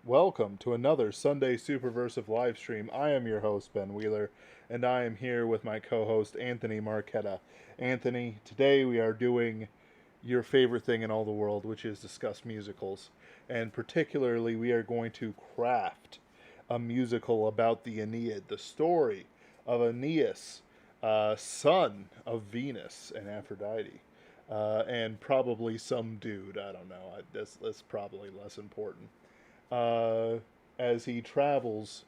Welcome to another Sunday Superversive Livestream. I am your host, Ben Wheeler, and I am here with my co host, Anthony Marquetta. Anthony, today we are doing your favorite thing in all the world, which is discuss musicals. And particularly, we are going to craft a musical about the Aeneid, the story of Aeneas, son of Venus and Aphrodite. And probably some dude. I don't know. That's probably less important uh, as he travels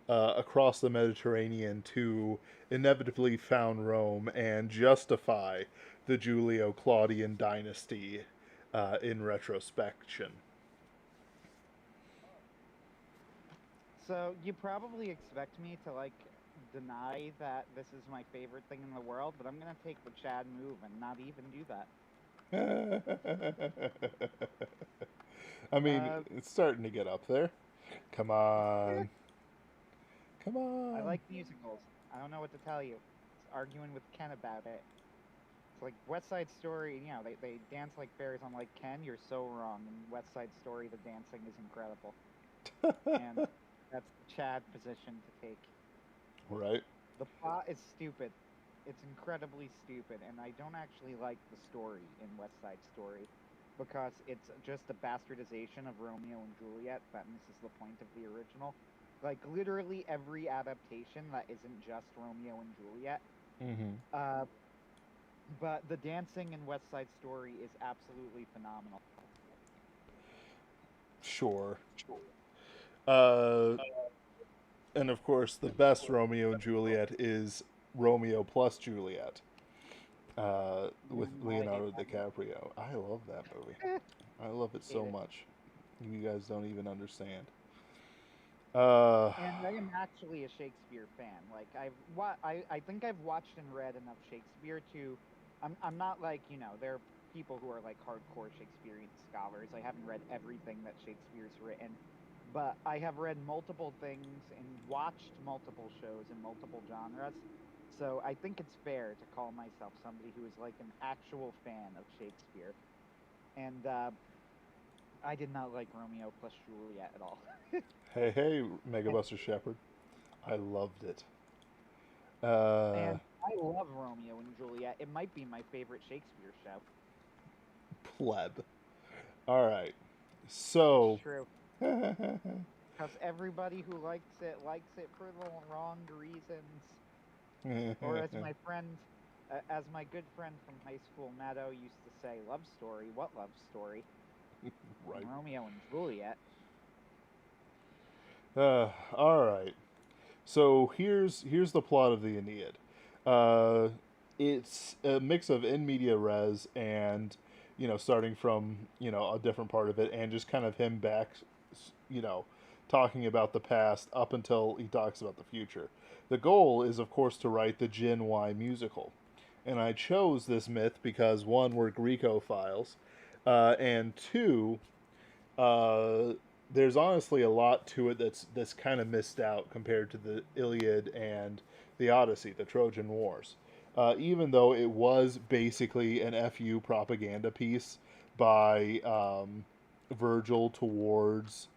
across the Mediterranean to inevitably found Rome and justify the Julio Claudian dynasty in retrospection. So you probably expect me to deny that this is my favorite thing in the world, but I'm gonna take the Chad move and not even do that. I mean, Uh, it's starting to get up there. Come eh, on. Come I on. like musicals. I don't know what to tell you. It's arguing with Ken about it. It's like West Side Story. They dance like fairies. I'm like, Ken, you're so wrong. In West Side Story, the dancing is incredible, and that's the Chad position to take. Right? The plot is stupid. It's incredibly stupid, and I don't actually like the story in West Side Story because it's just a bastardization of Romeo and Juliet that misses the point of the original. Like literally every adaptation that isn't just Romeo and Juliet. Mm-hmm. Uh, but the dancing in West Side Story is absolutely phenomenal. Sure. Uh, and of course, the best Romeo and Juliet is Romeo plus Juliet with I hate Leonardo that movie. DiCaprio. I love that movie. I love it Hate so it. much. You guys don't even understand. Uh, And I am actually a Shakespeare fan. I think I've watched and read enough Shakespeare to I'm not like, there are people who are like hardcore Shakespearean scholars. I haven't read everything that Shakespeare's written, but I have read multiple things and watched multiple shows in multiple genres. So I think it's fair to call myself somebody who is like an actual fan of Shakespeare. And I did not like Romeo plus Juliet at all. hey, hey, Megabuster Shepherd. I loved it. And I love Romeo and Juliet. It might be my favorite Shakespeare show. Pleb. All right. It's So, true. Because everybody who likes it for the wrong reasons. Or as my good friend from high school, Matto, used to say, love story. What love story? right. Romeo and Juliet. All right. So here's the plot of the Aeneid. Uh, it's a mix of in media res and starting from a different part of it and just kind of him back, you know, talking about the past up until he talks about the future. The goal is of course to write the Gin Y musical, and I chose this myth because one, we're Greekophiles, and two, uh, there's honestly a lot to it that's kind of missed out compared to the Iliad and the Odyssey, the Trojan Wars. Even though it was basically an FU propaganda piece by Virgil towards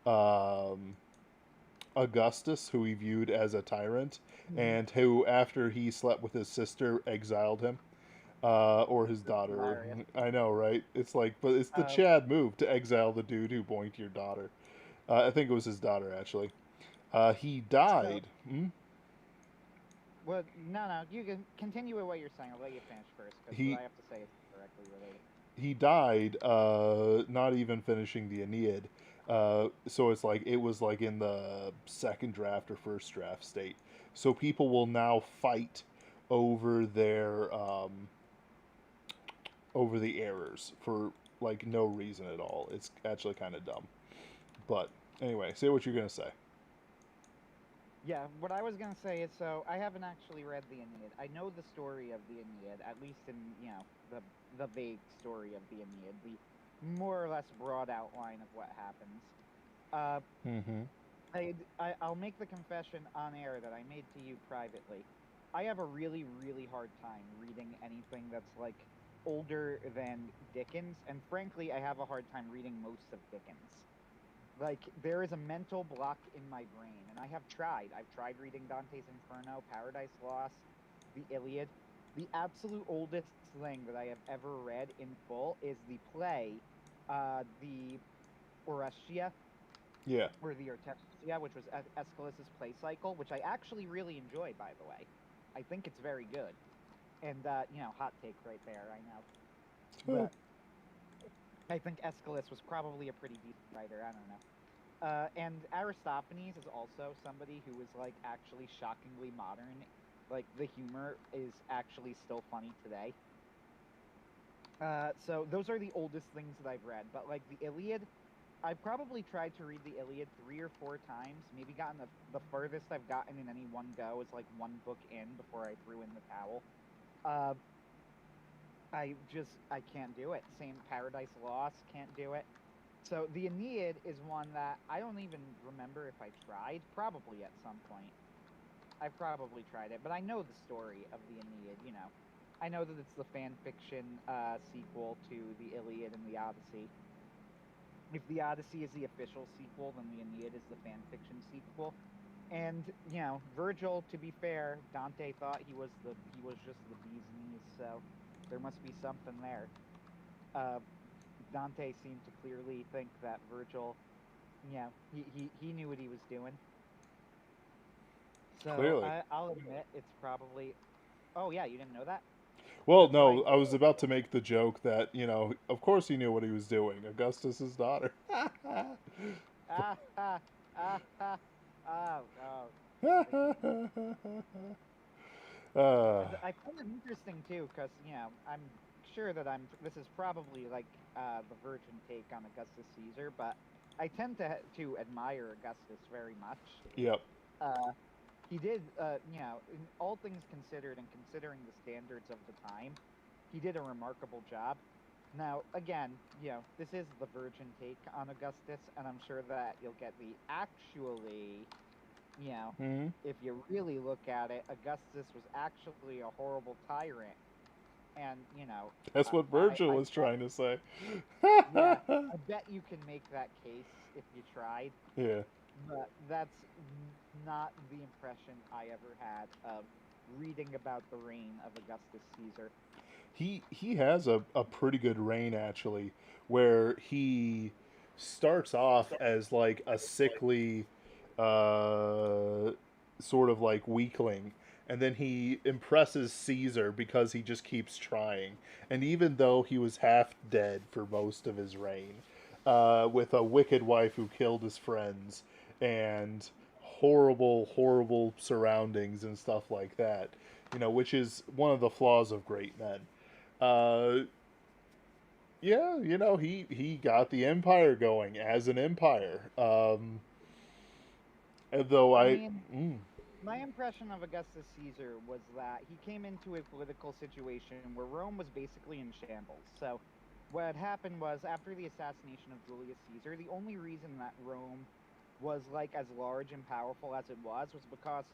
um, Augustus, who he viewed as a tyrant, Mm-hmm. and who, after he slept with his sister, exiled him or his That's daughter. hilarious. I know, right? It's like, but it's the Uh, Chad move to exile the dude who boinked your daughter. I think it was his daughter actually. He so, died. Hmm? well, no, you can continue with what you're saying. I'll let you finish first because what He I have to say is directly related. he died. Not even finishing the Aeneid. So it's like it was like in the second draft or first draft state. So people will now fight over their over the errors for like no reason at all. It's actually kind of dumb. But anyway, say what you're gonna say. Yeah, what I was gonna say is, so I haven't actually read the Aeneid. I know the story of the Aeneid, at least in the vague story of the Aeneid, the more or less broad outline of what happens. Uh, Mm-hmm. I'll make the confession on air that I made to you privately. I have a really really hard time reading anything that's like older than Dickens, and frankly, I have a hard time reading most of Dickens. Like, there is a mental block in my brain, and I have tried. I've tried reading Dante's Inferno, Paradise Lost, the Iliad. The absolute oldest thing that I have ever read in full is the play, the Oresteia, Yeah. or the Ortesia, which was Aeschylus's play cycle, which I actually really enjoy, by the way. I think it's very good. And, hot take right there, I know. But I think Aeschylus was probably a pretty decent writer, I don't know. And Aristophanes is also somebody who is, like, actually shockingly modern. Like, the humor is actually still funny today. So those are the oldest things that I've read. But, like, the Iliad, I've probably tried to read the Iliad 3 or 4 times. Maybe gotten the furthest I've gotten in any one go is, like, one book in before I threw in the towel. I can't do it. Same Paradise Lost, can't do it. So the Aeneid is one that I don't even remember if I tried. Probably at some point. I've probably tried it, but I know the story of the Aeneid, you know. I know that it's the fan fiction sequel to the Iliad and the Odyssey. If the Odyssey is the official sequel, then the Aeneid is the fan fiction sequel. And, Virgil, to be fair, Dante thought he was just the bee's knees, so there must be something there. Dante seemed to clearly think that Virgil, he knew what he was doing. So Clearly. I'll admit it's probably. Oh yeah, you didn't know that? Well, That's why. no, I was about to make the joke that, of course he knew what he was doing. Augustus's daughter. Ah ha ah. Oh oh. uh, I find it interesting too, because I'm sure that This is probably like the virgin take on Augustus Caesar, but I tend to admire Augustus very much. yep. Uh, he did, in all things considered, and considering the standards of the time, he did a remarkable job. Now, again, this is the virgin take on Augustus, and I'm sure that you'll get the actually, Mm-hmm. if you really look at it, Augustus was actually a horrible tyrant. And, That's what Virgil was trying to say. yeah, I bet you can make that case if you tried. Yeah. But that's not the impression I ever had of reading about the reign of Augustus Caesar. He has a pretty good reign actually, where he starts off as like a sickly uh sort of like weakling, and then he impresses Caesar because he just keeps trying. And even though he was half dead for most of his reign, with a wicked wife who killed his friends and horrible surroundings and stuff like that, which is one of the flaws of great men. uh, yeah, he got the empire going as an empire. And though I I, mean, mm, my impression of Augustus Caesar was that he came into a political situation where Rome was basically in shambles. So, what had happened was after the assassination of Julius Caesar, the only reason that Rome was like as large and powerful as it was because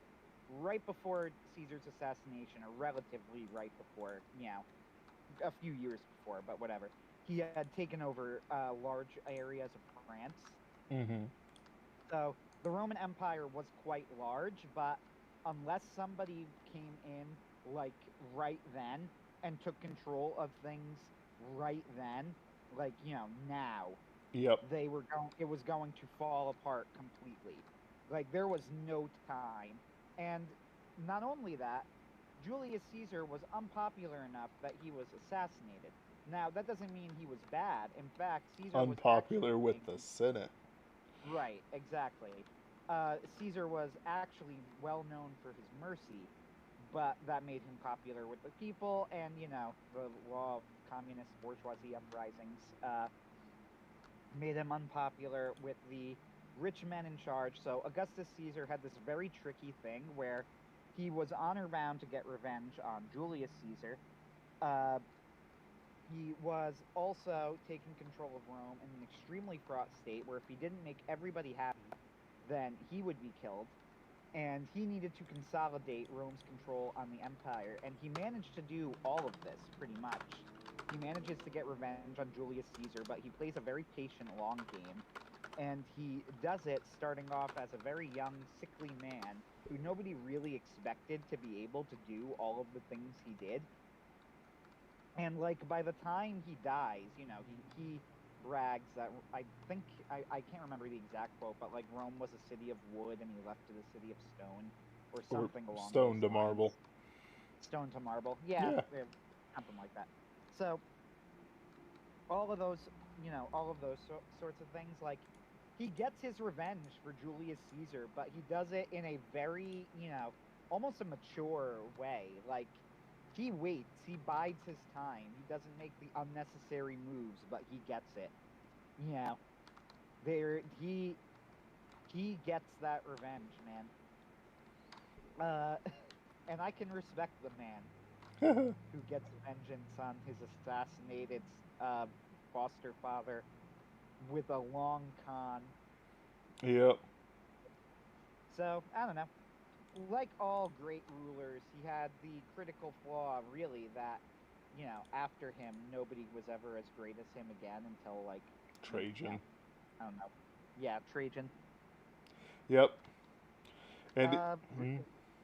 right before Caesar's assassination, or relatively right before, a few years before, but whatever, he had taken over large areas of France. mm-hmm, So the Roman Empire was quite large, but unless somebody came in like right then and took control of things right then, like now, yep, it was going to fall apart completely. Like there was no time. And not only that, Julius Caesar was unpopular enough that he was assassinated. Now, that doesn't mean he was bad. In fact, Caesar was unpopular with actually the Senate. right, exactly. Caesar was actually well known for his mercy, but that made him popular with the people, and the law of communist bourgeoisie uprisings made him unpopular with the rich men in charge. So Augustus Caesar had this very tricky thing where he was honor bound to get revenge on Julius Caesar. Uh, he was also taking control of Rome in an extremely fraught state where if he didn't make everybody happy, then he would be killed. And he needed to consolidate Rome's control on the empire. And he managed to do all of this, pretty much. He manages to get revenge on Julius Caesar, but he plays a very patient long game. and he does it starting off as a very young, sickly man who nobody really expected to be able to do all of the things he did. And like by the time he dies, he brags that I can't remember the exact quote, but like Rome was a city of wood and he left it a city of stone or Or something along those stone to lines. marble. Stone to marble, yeah, Yeah. something like that. So all of those, all of those sorts of things, like he gets his revenge for Julius Caesar, but he does it in a very, almost a mature way. Like he waits, he bides his time. He doesn't make the unnecessary moves, but he gets it. You know, there he gets that revenge, man. And I can respect the man who gets vengeance on his assassinated uh, foster father with a long con. Yep. So I don't know. Like all great rulers, he had the critical flaw, really, that after him, nobody was ever as great as him again until like, you know, Trajan. I don't know. Yeah, Trajan. Yep. And Uh, mm,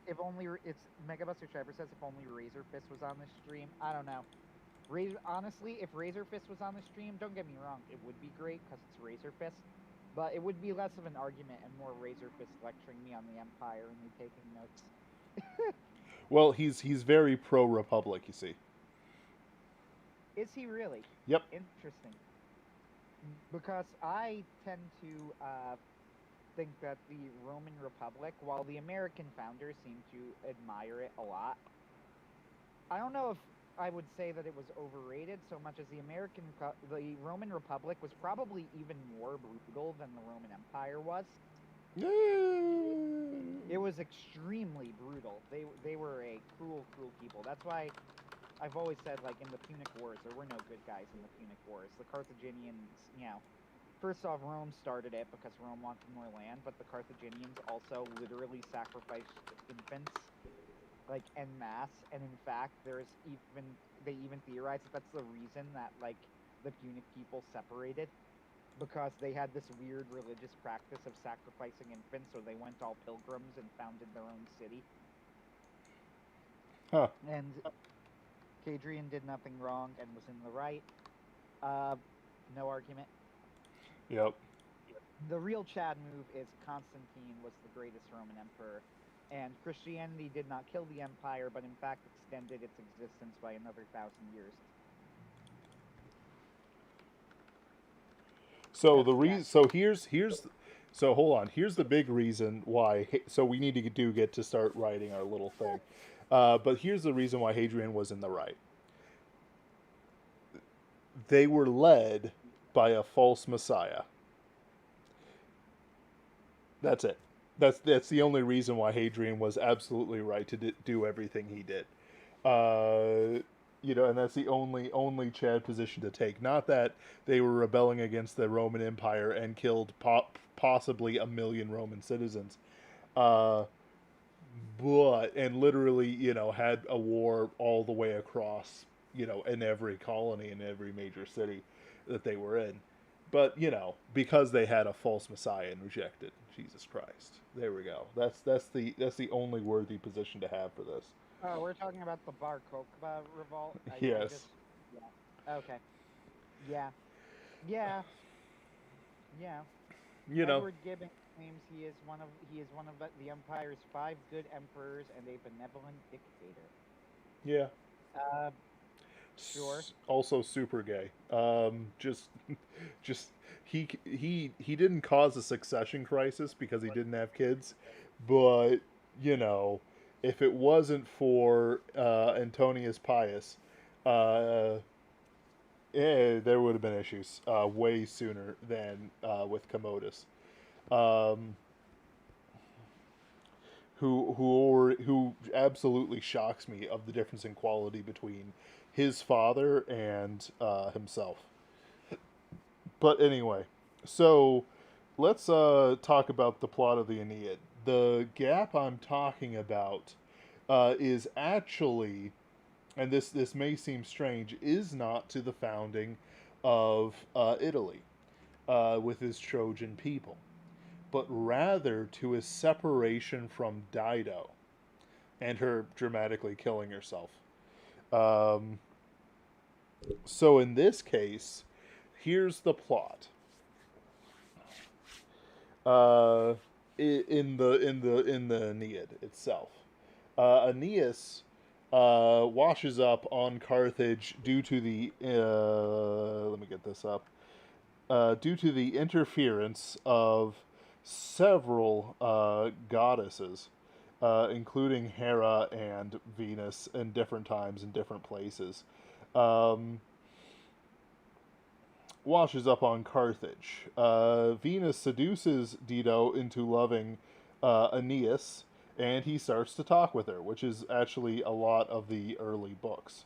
if only it's Megabuster Trevor says if only Razor Fist was on this stream. I don't know. Honestly, if Razor Fist was on the stream, don't get me wrong, it would be great because it's Razor Fist. But it would be less of an argument and more Razor Fist lecturing me on the Empire and me taking notes. well, he's very pro Republic, you see. Is he really? Yep. Interesting. Because I tend to think that the Roman Republic, while the American founders seem to admire it a lot, I don't know if I would say that it was overrated so much as the Roman Republic was probably even more brutal than the Roman Empire was. It was extremely brutal. They were a cruel, cruel people. That's why I've always said, like, in the Punic Wars, there were no good guys in the Punic Wars. The Carthaginians, first off, Rome started it because Rome wanted more land, but the Carthaginians also literally sacrificed infants, like, en masse. And in fact, they even theorize that that's the reason that, like, the Punic people separated, because they had this weird religious practice of sacrificing infants, so they went all pilgrims and founded their own city. Huh. And Hadrian did nothing wrong and was in the right. No argument. Yep. The real Chad move is Constantine was the greatest Roman emperor, and Christianity did not kill the empire, but in fact extended its existence by another 1,000 years. So That's the Chad. reason. So here's. So hold on. Here's the big reason why. So we need to get to start writing our little thing. But here's the reason why Hadrian was in the right. They were led by a false messiah. That's it. That's the only reason why Hadrian was absolutely right to do everything he did. Uh, and that's the only Chad position to take. Not that they were rebelling against the Roman Empire and killed possibly 1 million Roman citizens, uh, but and literally had a war all the way across in every colony in every major city that they were in. But because they had a false messiah and rejected Jesus Christ. There we go. That's the only worthy position to have for this. Oh, we're talking about the Bar Kokhba revolt. I just, Yes. yeah. Okay. Yeah. Yeah. Yeah. You know. Edward Gibbon claims he is one of the empire's 5 good emperors and a benevolent dictator. Yeah. Uh, sure. Also super gay. Just he didn't cause a succession crisis because he didn't have kids, but you know, if it wasn't for Antonius Pius, uh, there would have been issues way sooner than with Commodus, um, who absolutely shocks me of the difference in quality between his father and himself. But anyway, so let's talk about the plot of the Aeneid. The gap I'm talking about is actually, and this may seem strange, is not to the founding of Italy. with his Trojan people, but rather to his separation from Dido and her dramatically killing herself. Um, so in this case, here's the plot. Uh, in the Aeneid itself, Aeneas washes up on Carthage due to the let me get this up, due to the interference of several goddesses, including Hera and Venus, in different times and different places. Um, Washes up on Carthage. Venus seduces Dido into loving Aeneas, and he starts to talk with her, which is actually a lot of the early books,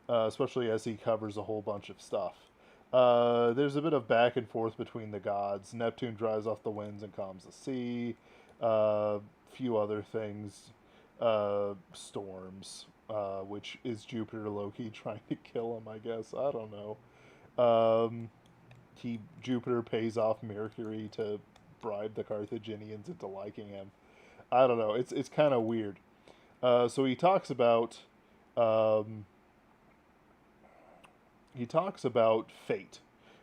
especially as he covers a whole bunch of stuff. There's a bit of back and forth between the gods. Neptune drives off the winds and calms the sea. Few other things. Storms, which is Jupiter Loki trying to kill him, I guess. I don't know. Um, Jupiter pays off Mercury to bribe the Carthaginians into liking him. I don't know. It's kind of weird. So um, he talks about fate,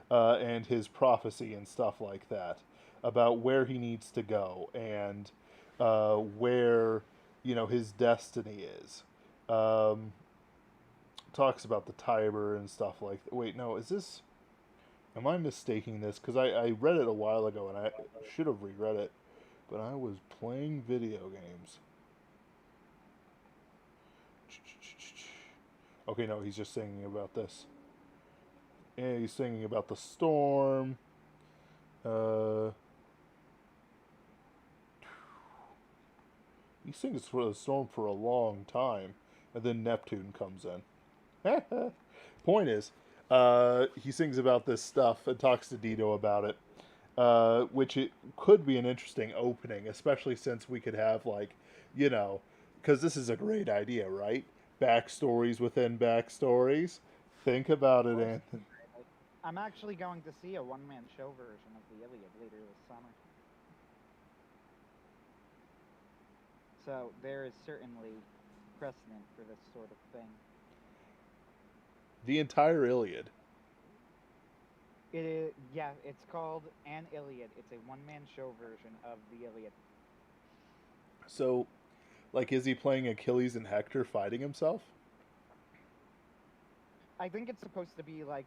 and his prophecy and stuff like that, about where he needs to go and where his destiny is. Um, Talks about the Tiber and stuff like that. Wait, no, is this? Am I mistaking this? Because I read it a while ago and I should have reread it, but I was playing video games. Okay, no, he's just singing about this. Yeah, he's singing about the storm. Uh, he sings for the storm for a long time, and then Neptune comes in. Point is, he sings about this stuff and talks to Dido about it, which it could be an interesting opening, especially since we could have you know, because this is a great idea, right? Backstories within backstories. Think about Of it, course. Anthony. I'm actually going to see a one-man show version of the Iliad later this summer. So there is certainly precedent for this sort of thing. The entire Iliad. It is, yeah, it's called An Iliad. It's a one-man show version of the Iliad. So, is he playing Achilles and Hector fighting himself? I think it's supposed to be like,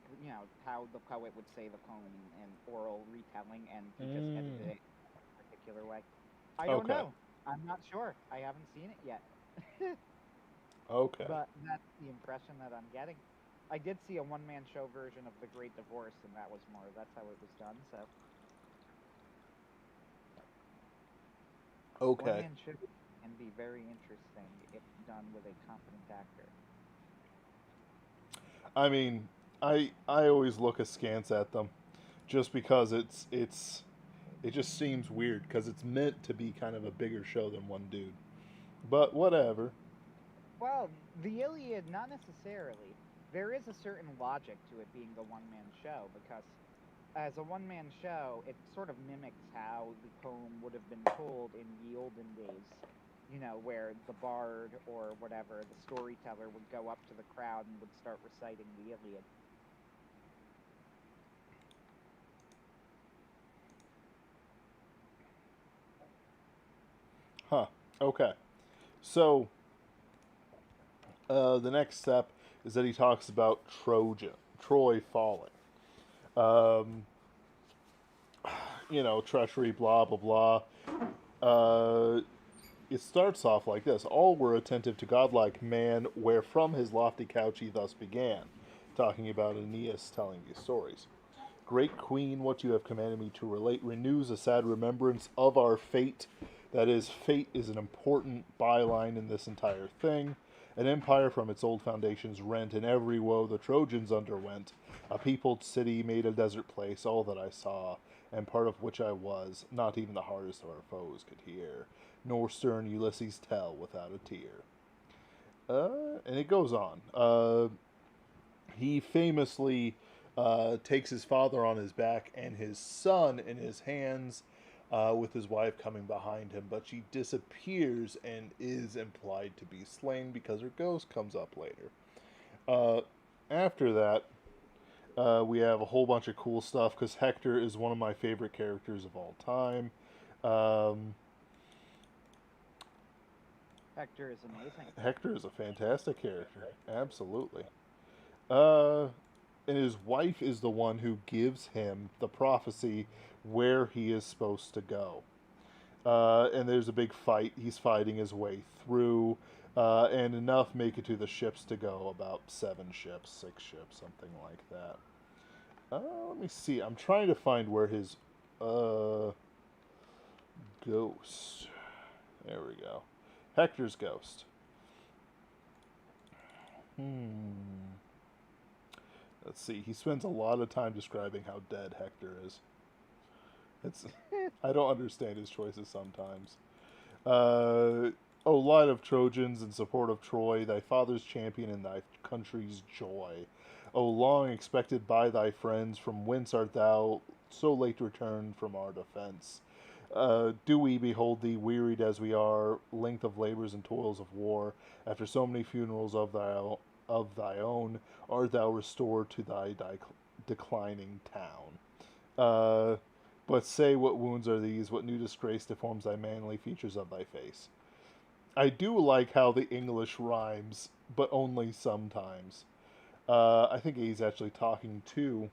how the poet would say the poem in oral retelling, and he just edited Mm. it a particular way. I don't Okay. know. I'm not sure. I haven't seen it yet. Okay. But that's the impression that I'm getting. I did see a one-man show version of The Great Divorce, and that's how it was done. So Okay. one-man show can be very interesting if done with a competent actor. I mean, I always look askance at them, just because it just seems weird because it's meant to be kind of a bigger show than one dude. But whatever. Well, the Iliad, not necessarily. There is a certain logic to it being a one-man show because, as a one-man show, it sort of mimics how the poem would have been told in the olden days. Where the bard or whatever, the storyteller, would go up to the crowd and would start reciting the Iliad. Huh. Okay. So the next step is that he talks about Troy falling. Um, treachery, blah blah blah. Uh, it starts off like this: All were attentive to godlike man, where from his lofty couch he thus began, talking about Aeneas telling these stories. Great queen, what you have commanded me to relate renews a sad remembrance of our fate. That is, fate is an important byline in this entire thing. An empire from its old foundations rent, and every woe the Trojans underwent. A peopled city made a desert place, all that I saw, and part of which I was, not even the hardest of our foes could hear, nor stern Ulysses tell without a tear. And it goes on. He famously takes his father on his back and his son in his hands, with his wife coming behind him. But she disappears and is implied to be slain because her ghost comes up later. Uh, After that, we have a whole bunch of cool stuff because Hector is one of my favorite characters of all time. Um, Hector is amazing. Hector is a fantastic character, absolutely. Uh, and his wife is the one who gives him the prophecy where he is supposed to go. And there's a big fight. He's fighting his way through, and enough make it to the ships to go. About 7 ships, 6 ships, something like that. Let me see. I'm trying to find where his uh, ghost. There we go. Hector's ghost. Hmm. Let's see. He spends a lot of time describing how dead Hector is. It's I don't understand his choices sometimes. O light of Trojans in support of Troy, thy father's champion and thy country's joy. O long expected by thy friends, from whence art thou so late returned from our defense? Do we behold thee, wearied as we are, length of labors and toils of war, after so many funerals of thy own, art thou restored to thy declining town? Uh, but say what wounds are these, what new disgrace deforms thy manly features of thy face? I do like how the English rhymes, but only sometimes. I think he's actually talking to.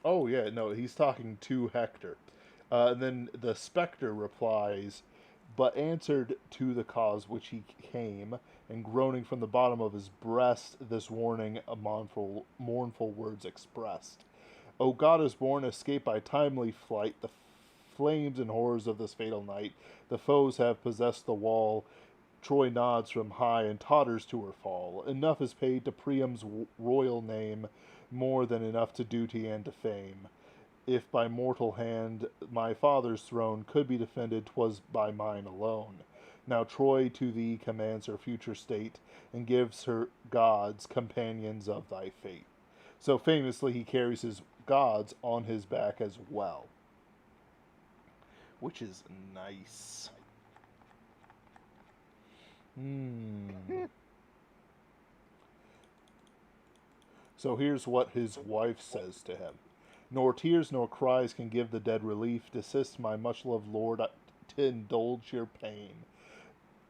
Oh, yeah, no, he's talking to Hector. And then the spectre replies, but answered to the cause which he came, and groaning from the bottom of his breast, this warning, a mournful words expressed. O goddess born, escape by timely flight the flames and horrors of this fatal night. The foes have possessed the wall. Troy nods from high and totters to her fall. Enough is paid to Priam's royal name, more than enough to duty and to fame. If by mortal hand my father's throne could be defended, 'twas by mine alone. Now Troy to thee commands her future state, and gives her gods companions of thy fate. So famously, he carries his gods on his back as well, which is nice. Hmm. So here's what his wife says to him. Nor tears nor cries can give the dead relief. Desist, my much loved lord, to indulge your pain.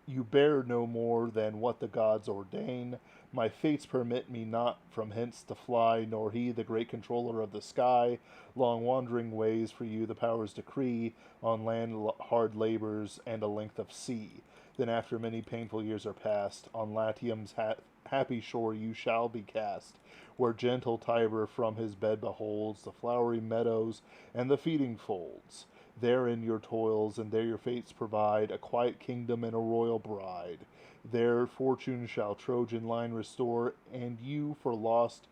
You bear no more than what the gods ordain. My fates permit me not from hence to fly, nor he, the great controller of the sky. Long wandering ways for you the powers decree, on land hard labors and a length of sea. Then after many painful years are past, on Latium's happy shore you shall be cast, where gentle Tiber from his bed beholds the flowery meadows and the feeding folds. Therein your toils, and there your fates provide a quiet kingdom and a royal bride. There fortune shall Trojan line restore, and you for lost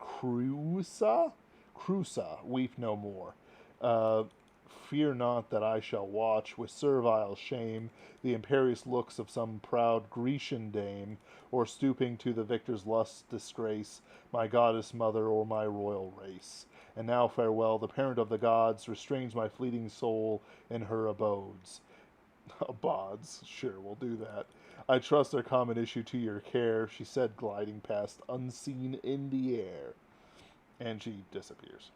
Crusa weep no more. Uh, Fear not that I shall watch with servile shame the imperious looks of some proud Grecian dame, or stooping to the victor's lust disgrace my goddess mother or my royal race. And now farewell, the parent of the gods restrains my fleeting soul in her abodes. Abodes, sure, we'll do that. I trust their common issue to your care, she said, gliding past, unseen in the air. And she disappears.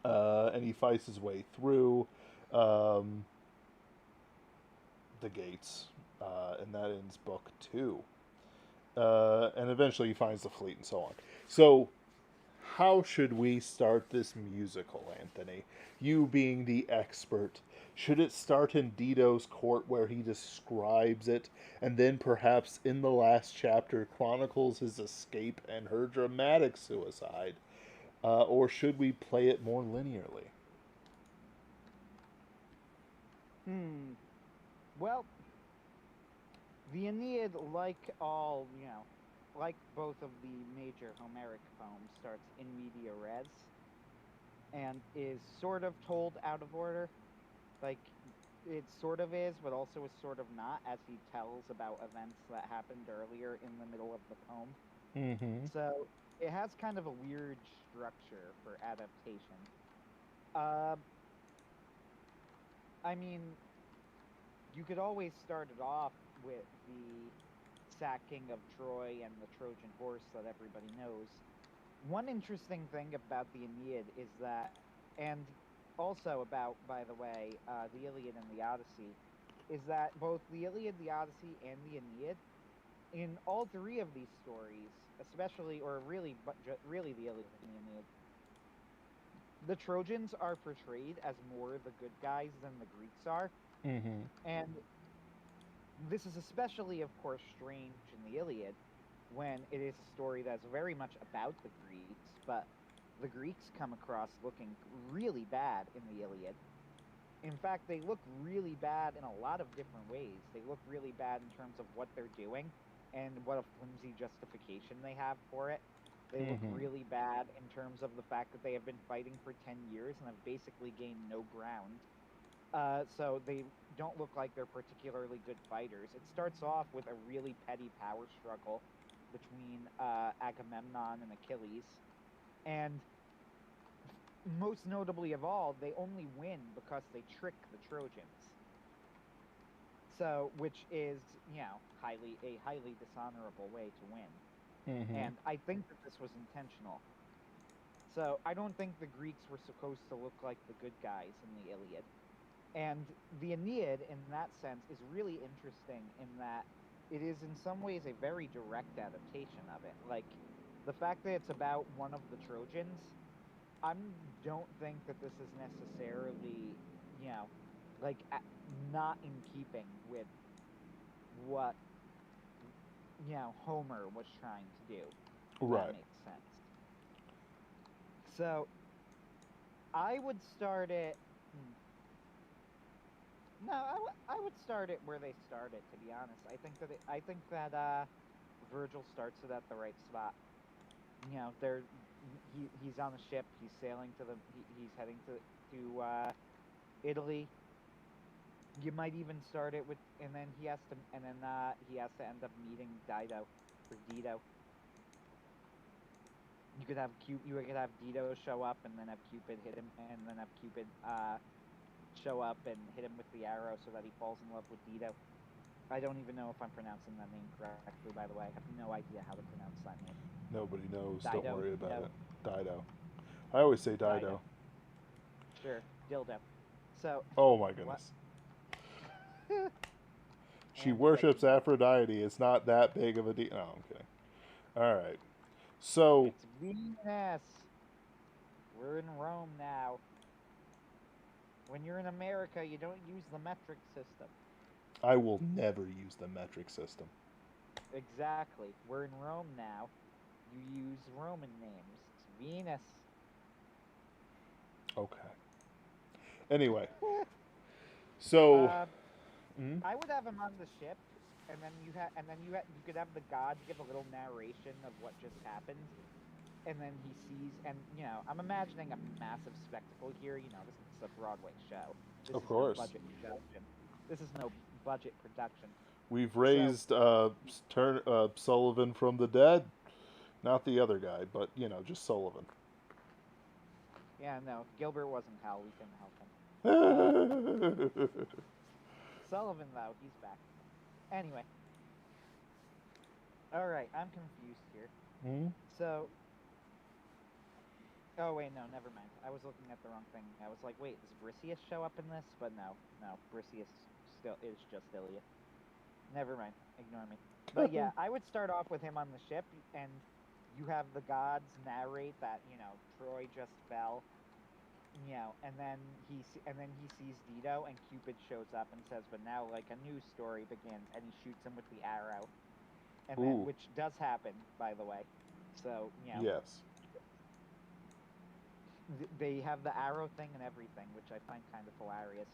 And he fights his way through um, the gates, and that ends book 2. And eventually he finds the fleet and so on. So, how should we start this musical, Anthony? You being the expert. Should it start in Dito's court where he describes it, and then perhaps in the last chapter chronicles his escape and her dramatic suicide? Or should we play it more linearly? Hmm. Well, the Aeneid, like all, like both of the major Homeric poems, starts in media res and is sort of told out of order. Like, it sort of is, but also is sort of not, as he tells about events that happened earlier in the middle of the poem. Mm-hmm. So it has kind of a weird structure for adaptation. Uh, I mean, you could always start it off with the sacking of Troy and the Trojan horse that everybody knows. One interesting thing about the Aeneid is that, and also about, by the way, the Iliad and the Odyssey, is that both the Iliad, the Odyssey, and the Aeneid, in all three of these stories, especially, or really, really the Iliad and the Aeneid, the Trojans are portrayed as more the good guys than the Greeks are. Mm-hmm. And this is especially, of course, strange in the Iliad, when it is a story that's very much about the Greeks, but the Greeks come across looking really bad in the Iliad. In fact, they look really bad in a lot of different ways. They look really bad in terms of what they're doing and what a flimsy justification they have for it. They look Mm-hmm. really bad in terms of the fact that they have been fighting for 10 years and have basically gained no ground. So they don't look like they're particularly good fighters. It starts off with a really petty power struggle between Agamemnon and Achilles, and most notably of all, they only win because they trick the Trojans. So, which is, a highly dishonorable way to win. Mm-hmm. And I think that this was intentional. So I don't think the Greeks were supposed to look like the good guys in the Iliad. And the Aeneid, in that sense, is really interesting in that it is in some ways a very direct adaptation of it. Like, the fact that it's about one of the Trojans, I don't think that this is necessarily, you know, like, not in keeping with what, Homer was trying to do, if that Right. makes sense. So, I would start it. No, I would start it where they started. To be honest, I think that Virgil starts it at the right spot. They're he's on a ship. He's sailing to he's heading to Italy. You might even start it with, and then he has to end up meeting Dido or Dido. You could have Dido show up, and then have Cupid hit him, and then have Cupid show up and hit him with the arrow so that he falls in love with Dido. I don't even know if I'm pronouncing that name correctly, by the way. I have no idea how to pronounce that name. Nobody knows. Don't Dido, worry about Dido, it. Dido. I always say Dido. Dido. Sure, dildo. So, Oh my what? goodness. She Anyway, worships Aphrodite. It's not that big of a deal. No, I'm kidding. All right. So it's Venus. We're in Rome now. When you're in America, you don't use the metric system. I will never use the metric system. Exactly. We're in Rome now. You use Roman names. It's Venus. Okay. Anyway, so Uh, mm, I would have him on the ship, and then you could have the gods give a little narration of what just happened, and then he sees, and I'm imagining a massive spectacle here. This is a Broadway show. This of is no course, budget production. This is no budget production. we've So raised Sullivan from the dead. Not the other guy, but just Sullivan. yeah, no, Gilbert wasn't hell. We couldn't help him. Uh, Sullivan though, he's back. Anyway, all right, I'm confused here. mm? So, oh wait, no, never mind. I was looking at the wrong thing. I was like, wait, does Briseus show up in this? But no, Briseus still is just Iliad. Never mind, ignore me. But yeah, I would start off with him on the ship, and you have the gods narrate that Troy just fell, and then he sees Dido, and Cupid shows up and says, "But now, like, a new story begins," and he shoots him with the arrow, and then Ooh, which does happen, by the way. So yes. they have the arrow thing and everything, which I find kind of hilarious.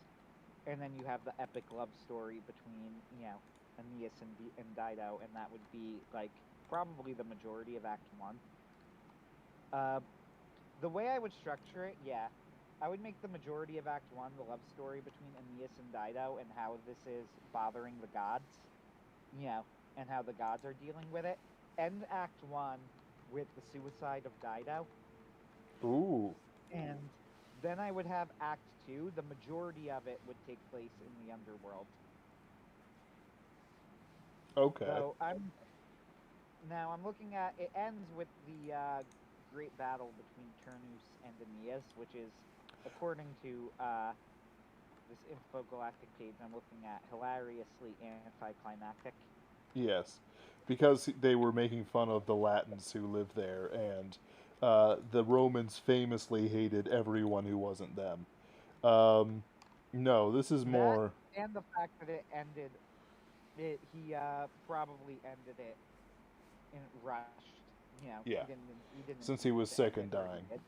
And then you have the epic love story between Aeneas and Dido, and that would be like probably the majority of Act One. Uh, the way I would structure it, yeah, I would make the majority of Act One the love story between Aeneas and Dido and how this is bothering the gods, and how the gods are dealing with it. End Act One with the suicide of Dido, Ooh. and then I would have Act Two. The majority of it would take place in the underworld. Okay. So I'm looking at it ends with the great battle between Turnus and Aeneas, which is according to this infogalactic page I'm looking at hilariously anticlimactic. Yes, because they were making fun of the Latins who lived there, and the Romans famously hated everyone who wasn't them. Um, no, this is That more. and the fact that it ended it he probably ended it in rushed. Yeah, He didn't since he intend was to end sick it, and or he dying. did.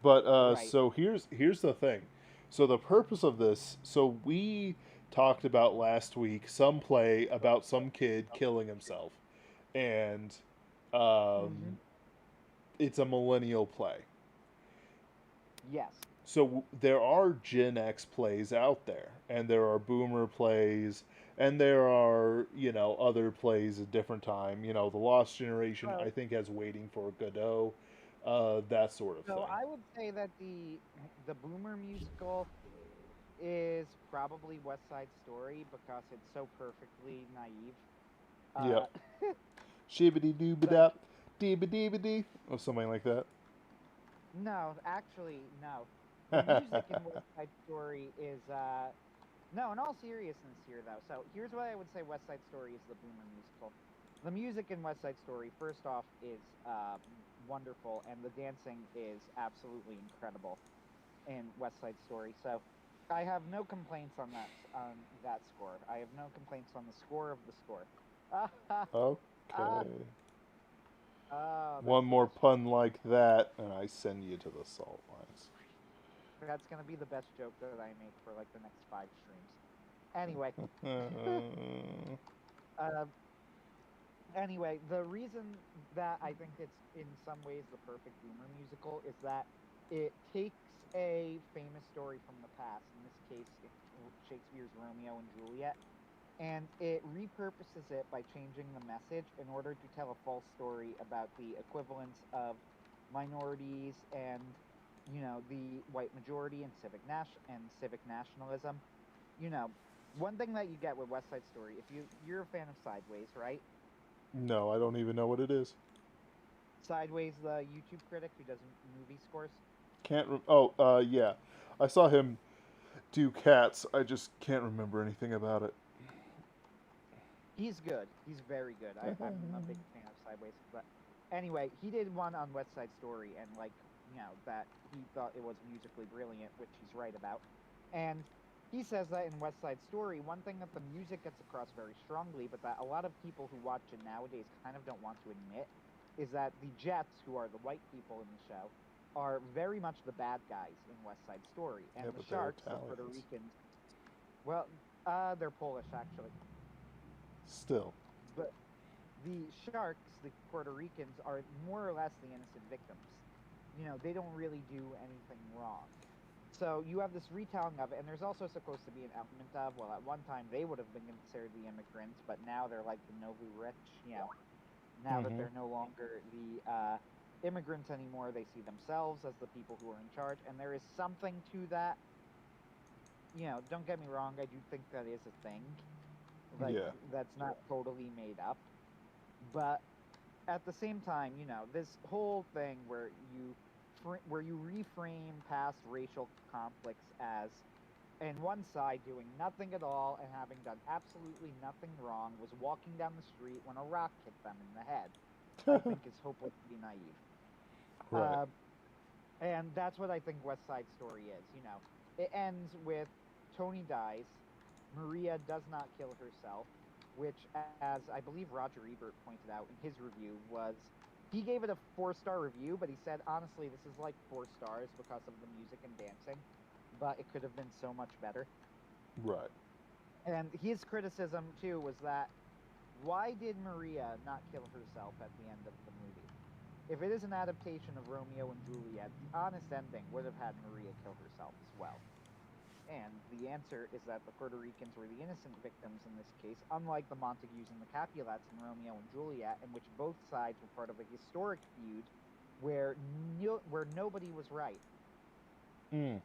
But Right. so here's the thing. So the purpose of this. So we talked about last week some play about some kid killing himself, and Mm-hmm. um, it's a millennial play. Yes. So there are Gen X plays out there, and there are Boomer plays, and there are other plays at different time. The Lost Generation I So think has Waiting for Godot, that sort of so thing. I would say that the Boomer musical is probably West Side Story because it's so perfectly naive. Uh, Yep. Shibbity like doobada, deeba or something like that. no, actually no. The music in West Side Story is no. In all seriousness, here though. So here's what I would say: West Side Story is the Boomer musical. The music in West Side Story, first off, is wonderful, and the dancing is absolutely incredible in West Side Story. So I have no complaints on that score. I have no complaints on the score of the score. Ah, ah, ah, Okay. that's One the more best joke. pun like that, and I send you to the salt mines. That's gonna be the best joke that I make for like the next 5 streams. Anyway, uh, anyway, the reason that I think it's in some ways the perfect Boomer musical is that it takes a famous story from the past. In this case, it's Shakespeare's Romeo and Juliet, and it repurposes it by changing the message in order to tell a false story about the equivalence of minorities and the white majority and civic nationalism. You know, one thing that you get with West Side Story, if you're a fan of Sideways, right? No, I don't even know what it is. Sideways, the YouTube critic who does movie scores. Can't. Oh, yeah, I saw him do Cats. I just can't remember anything about it. He's good. He's very good. I'm a big fan of Sideways. But anyway, he did one on West Side Story, and that he thought it was musically brilliant, which he's right about. And he says that in West Side Story, one thing that the music gets across very strongly, but that a lot of people who watch it nowadays kind of don't want to admit, is that the Jets, who are the white people in the show, are very much the bad guys in West Side Story, and Yeah, the but they're Sharks, the Puerto Italians. Ricans, well, they're Polish actually, Still. but the Sharks, the Puerto Ricans, are more or less the innocent victims. They don't really do anything wrong. So you have this retelling of it, and there's also supposed to be an element of, well, at one time they would have been considered the immigrants, but now they're like the nouveau rich. Now that Mm-hmm. they're no longer the immigrants anymore, they see themselves as the people who are in charge, and there is something to that. Don't get me wrong, I do think that is a thing. Like, Yeah. that's not totally made up. But at the same time, this whole thing where you reframe past racial conflicts as and one side doing nothing at all and having done absolutely nothing wrong was walking down the street when a rock hit them in the head, I think is hopelessly naive. Right. Uh, and that's what I think West Side Story is. It ends with Tony dies, Maria does not kill herself, which, as I believe Roger Ebert pointed out in his review, was he gave it a 4-star review, but he said honestly this is like 4 stars because of the music and dancing, but it could have been so much better. Right. And his criticism too was that why did Maria not kill herself at the end of the movie? If it is an adaptation of Romeo and Juliet, the honest ending would have had Maria kill herself as well. And the answer is that the Puerto Ricans were the innocent victims in this case, unlike the Montagues and the Capulets in Romeo and Juliet, in which both sides were part of a historic feud where where nobody was right. Mm.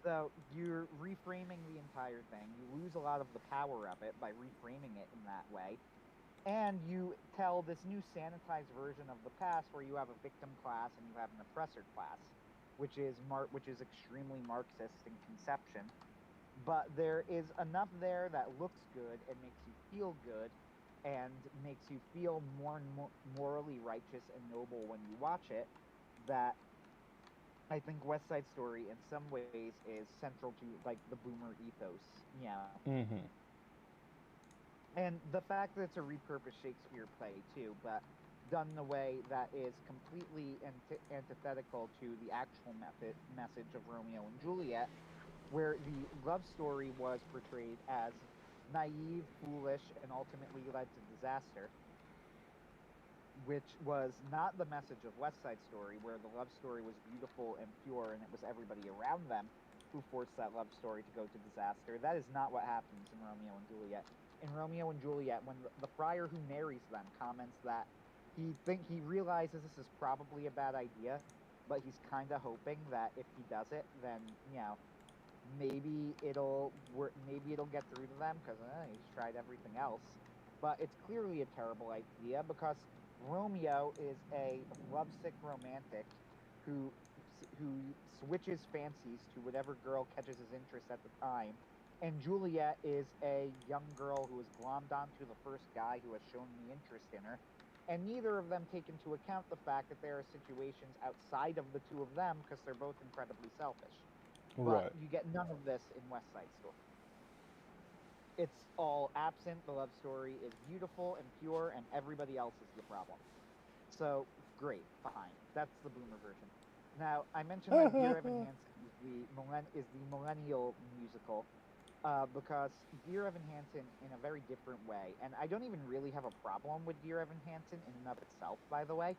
So you're reframing the entire thing. You lose a lot of the power of it by reframing it in that way. And you tell this new sanitized version of the past where you have a victim class and you have an oppressor class, which is extremely Marxist in conception. But there is enough there that looks good and makes you feel good and makes you feel more and more morally righteous and noble when you watch it, that I think West Side Story in some ways is central to like the boomer ethos, you know. Mm-hmm. And the fact that it's a repurposed Shakespeare play too, but done in a way that is completely antithetical to the actual message of Romeo and Juliet, where the love story was portrayed as naive, foolish, and ultimately led to disaster, which was not the message of West Side Story, where the love story was beautiful and pure and it was everybody around them who forced that love story to go to disaster. That is not what happens in Romeo and Juliet. In Romeo and Juliet, when the friar who marries them comments that he realizes this is probably a bad idea, but he's kind of hoping that if he does it, then you know maybe it'll work. Maybe it'll get through to them because he's tried everything else. But it's clearly a terrible idea because Romeo is a lovesick romantic who who switches fancies to whatever girl catches his interest at the time. And Juliet is a young girl who is glommed onto the first guy who has shown the interest in her. And neither of them take into account the fact that there are situations outside of the two of them because they're both incredibly selfish. But Right. you get none of this in West Side Story. It's all absent. The love story is beautiful and pure, and everybody else is the problem. So great, fine. That's the boomer version. Now I mentioned that Dear Evan Hansen is the millennial musical because Dear Evan Hansen in a very different way, and I don't even really have a problem with Dear Evan Hansen in and of itself, by the way.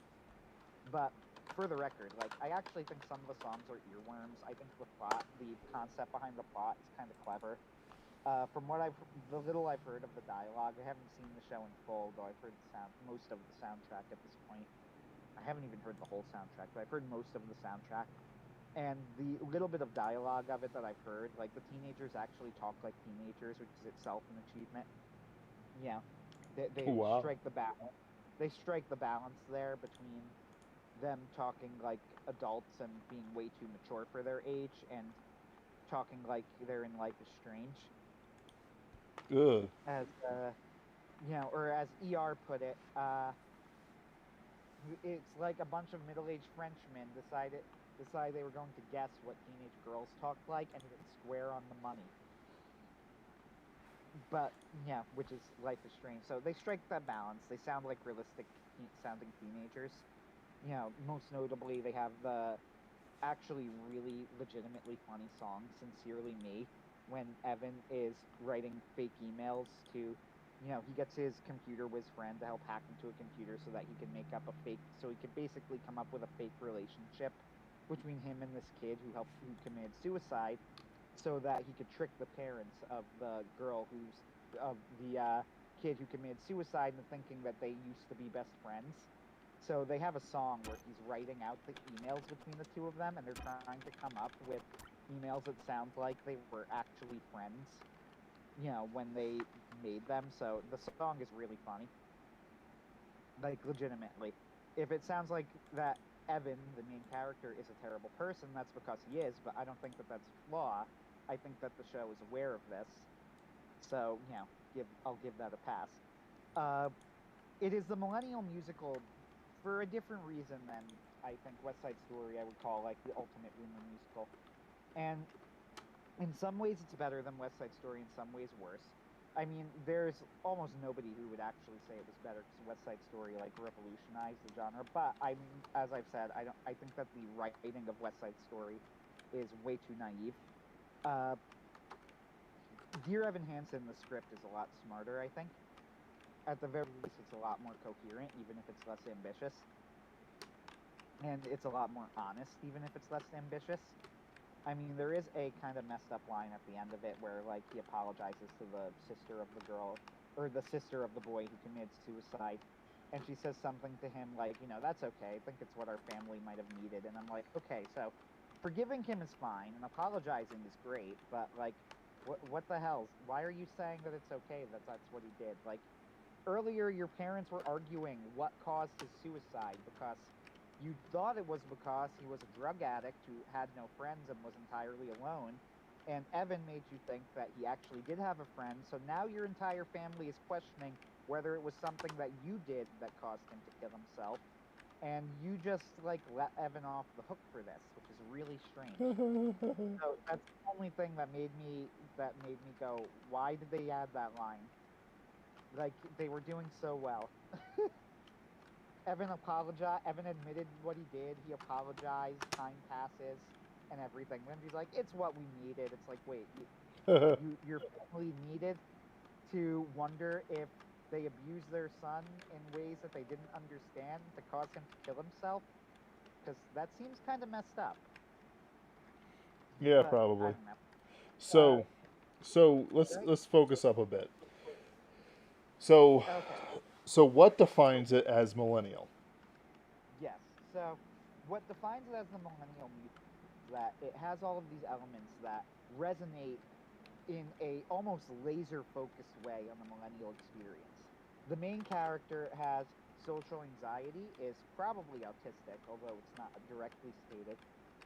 But for the record, like I actually think some of the songs are earworms. I think the concept behind the plot is kind of clever. From the little I've heard of the dialogue, I haven't seen the show in full, though I've heard most of the soundtrack at this point. I haven't even heard the whole soundtrack, but I've heard most of the soundtrack. And the little bit of dialogue of it that I've heard, like the teenagers actually talk like teenagers, which is itself an achievement. Yeah, they Wow. strike the balance. They strike the balance there between them talking like adults and being way too mature for their age and talking like they're in Life is Strange. Ugh. As or as ER put it, it's like a bunch of middle-aged Frenchmen decided they were going to guess what teenage girls talked like and hit square on the money. But yeah, which is Life is Strange. So they strike that balance. They sound like realistic sounding teenagers. Most notably, they have the actually really legitimately funny song Sincerely Me, when Evan is writing fake emails to he gets his computer whiz friend to help hack into a computer so that he can make up a fake so he could basically come up with a fake relationship between him and this kid who committed suicide so that he could trick the parents of the girl of the kid who committed suicide into thinking that they used to be best friends. So they have a song where he's writing out the emails between the two of them, and they're trying to come up with emails that sound like they were actually friends, when they made them. So the song is really funny, like legitimately. If it sounds like that Evan, the main character, is a terrible person, that's because he is. But I don't think that that's a flaw. I think that the show is aware of this, so I'll give that a pass. Uh, it is the millennial musical for a different reason than I think West Side Story I would call like the ultimate boomer musical. And in some ways it's better than West Side Story, in some ways worse. I mean, there's almost nobody who would actually say it was better because West Side Story like revolutionized the genre. But as I've said, I think that the writing of West Side Story is way too naive. Uh, Dear Evan Hansen, the script is a lot smarter. I think at the very least it's a lot more coherent, even if it's less ambitious, and it's a lot more honest, even if it's less ambitious. I mean, there is a kind of messed up line at the end of it where, like, he apologizes to the sister of the girl, or the sister of the boy who committed suicide, and she says something to him like, that's okay. I think it's what our family might have needed. And I'm like, okay, so forgiving him is fine, and apologizing is great, but like, what the hell? Why are you saying that it's okay that that's what he did? Like, earlier your parents were arguing what caused his suicide because you thought it was because he was a drug addict who had no friends and was entirely alone. And Evan made you think that he actually did have a friend. So now your entire family is questioning whether it was something that you did that caused him to kill himself. And you just like let Evan off the hook for this, which is really strange. So that's the only thing that made me go, why did they add that line? Like they were doing so well. Evan apologized. Evan admitted what he did. He apologized. Time passes and everything. Lindsay's like, "It's what we needed." It's like, wait, your family needed to wonder if they abused their son in ways that they didn't understand to cause him to kill himself, because that seems kind of messed up. Yeah, But I probably. don't know. Uh, So, so right? let's focus up a bit. So, Okay. so what defines it as millennial? Yes. So, what defines it as the millennial music is that it has all of these elements that resonate in a almost laser focused way on the millennial experience. The main character has social anxiety, is probably autistic, although it's not directly stated,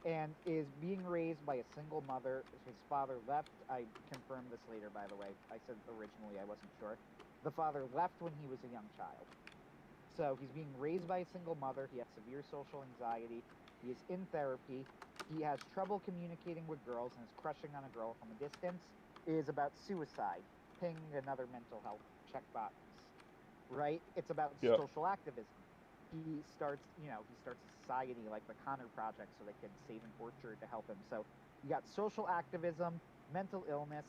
and is being raised by a single mother. His father left. I confirmed this later, by the way. I said originally I wasn't sure. The father left when he was a young child. So he's being raised by a single mother. He has severe social anxiety. He is in therapy. He has trouble communicating with girls and is crushing on a girl from a distance. It is about suicide, pinging another mental health checkbox, right? It's about Yep. social activism. He starts a society like the Connor Project so they can save and torture to help him. So you got social activism, mental illness,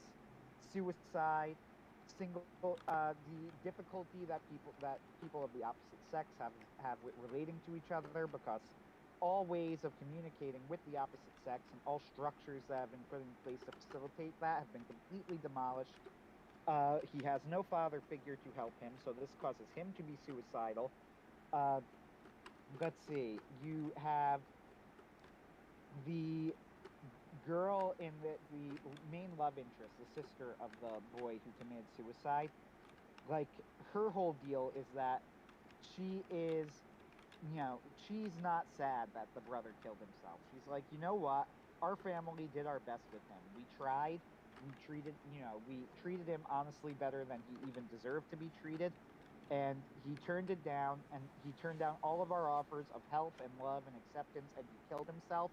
suicide, the difficulty that people of the opposite sex have with relating to each other, because all ways of communicating with the opposite sex and all structures that have been put in place to facilitate that have been completely demolished. He has no father figure to help him, so this causes him to be suicidal. Uh, let's see. You have the girl in the main love interest, the sister of the boy who committed suicide. Like, her whole deal is that she is, she's not sad that the brother killed himself. She's like, you know what? Our family did our best with him. We tried. We treated him honestly better than he even deserved to be treated. And he turned it down, and he turned down all of our offers of help and love and acceptance, and he killed himself.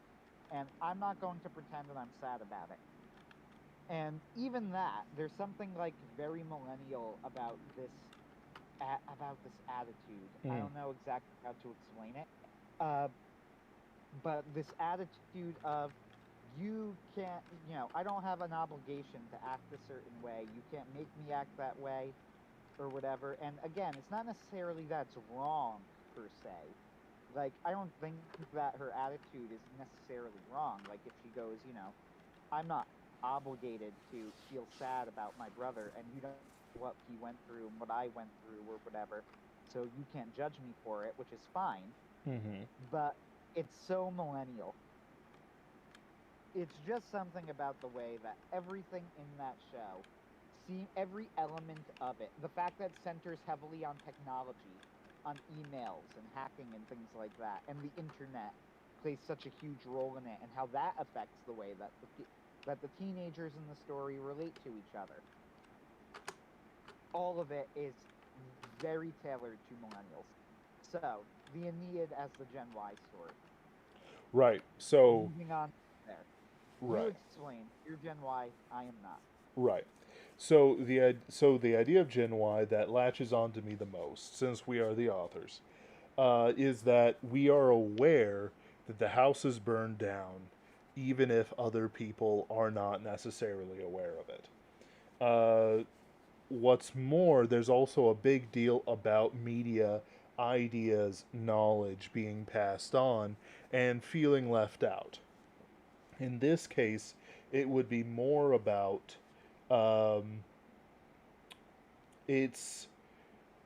And I'm not going to pretend that I'm sad about it. And even that, there's something like very millennial about this attitude. I Mm. don't know exactly how to explain it, uh, but this attitude of, you can't, I don't have an obligation to act a certain way. You can't make me act that way, or whatever. And again, it's not necessarily that it's wrong per se. Like, I don't think that her attitude is necessarily wrong. Like, if she goes, I'm not obligated to feel sad about my brother, and you don't know what he went through and what I went through, or whatever. So you can't judge me for it, which is fine. Mm-hmm. But it's so millennial. It's just something about the way that everything in that show, see every element of it, the fact that it centers heavily on technology, on emails and hacking and things like that, and the internet plays such a huge role in it, and how that affects the way that the teenagers in the story relate to each other. All of it is very tailored to millennials. So, the Aeneid as the Gen Y story. Right. So, Moving on there. You right. explain. You're Gen Y. I am not. Right. So the idea of Gen Y that latches onto me the most, since we are the authors, is that we are aware that the house is burned down, even if other people are not necessarily aware of it. Uh, what's more, there's also a big deal about media, ideas, knowledge being passed on, and feeling left out. In this case, it would be more about um, it's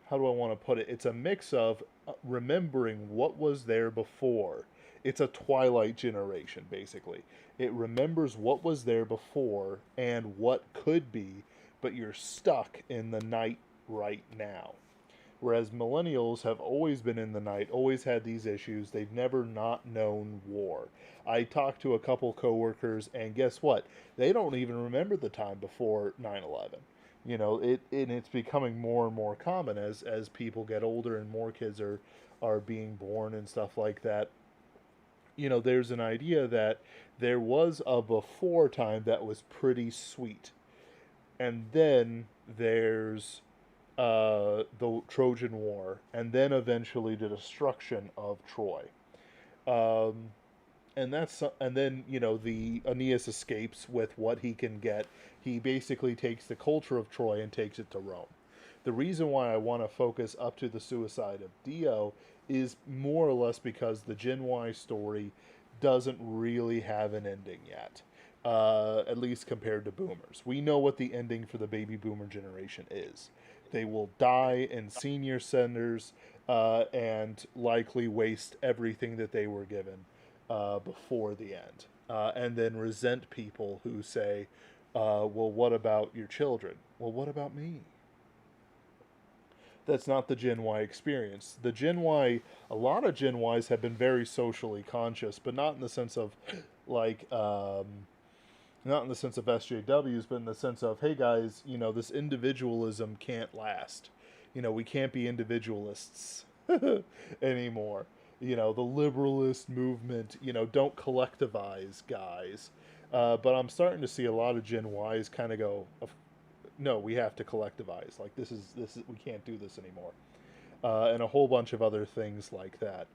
how do I want to put it? It's a mix of remembering what was there before. It's a Twilight generation, basically. It remembers what was there before and what could be, but you're stuck in the night right now. Whereas millennials have always been in the night, always had these issues. They've never not known war. I talked to a couple coworkers, and guess what? They don't even remember the time before 9/11. You know, and it's becoming more and more common as people get older and more kids are being born and stuff like that. You know, there's an idea that there was a before time that was pretty sweet, and then there's the Trojan War, and then eventually the destruction of Troy. Um, and then the Aeneas escapes with what he can get. He basically takes the culture of Troy and takes it to Rome. The reason why I want to focus up to the suicide of Dio is more or less because the Gen Y story doesn't really have an ending yet, at least compared to boomers. We know what the ending for the baby boomer generation is. They will die in senior centers and likely waste everything that they were given before the end, and then resent people who say, well, what about your children? Well, what about me? That's not the Gen Y experience. The Gen Y, a lot of Gen Ys have been very socially conscious, but not in the sense of like, not in the sense of SJWs, but in the sense of, hey guys, this individualism can't last. We can't be individualists anymore. The liberalist movement, don't collectivize, guys. But I'm starting to see a lot of Gen Ys kind of go, no, we have to collectivize. Like this is we can't do this anymore, and a whole bunch of other things like that.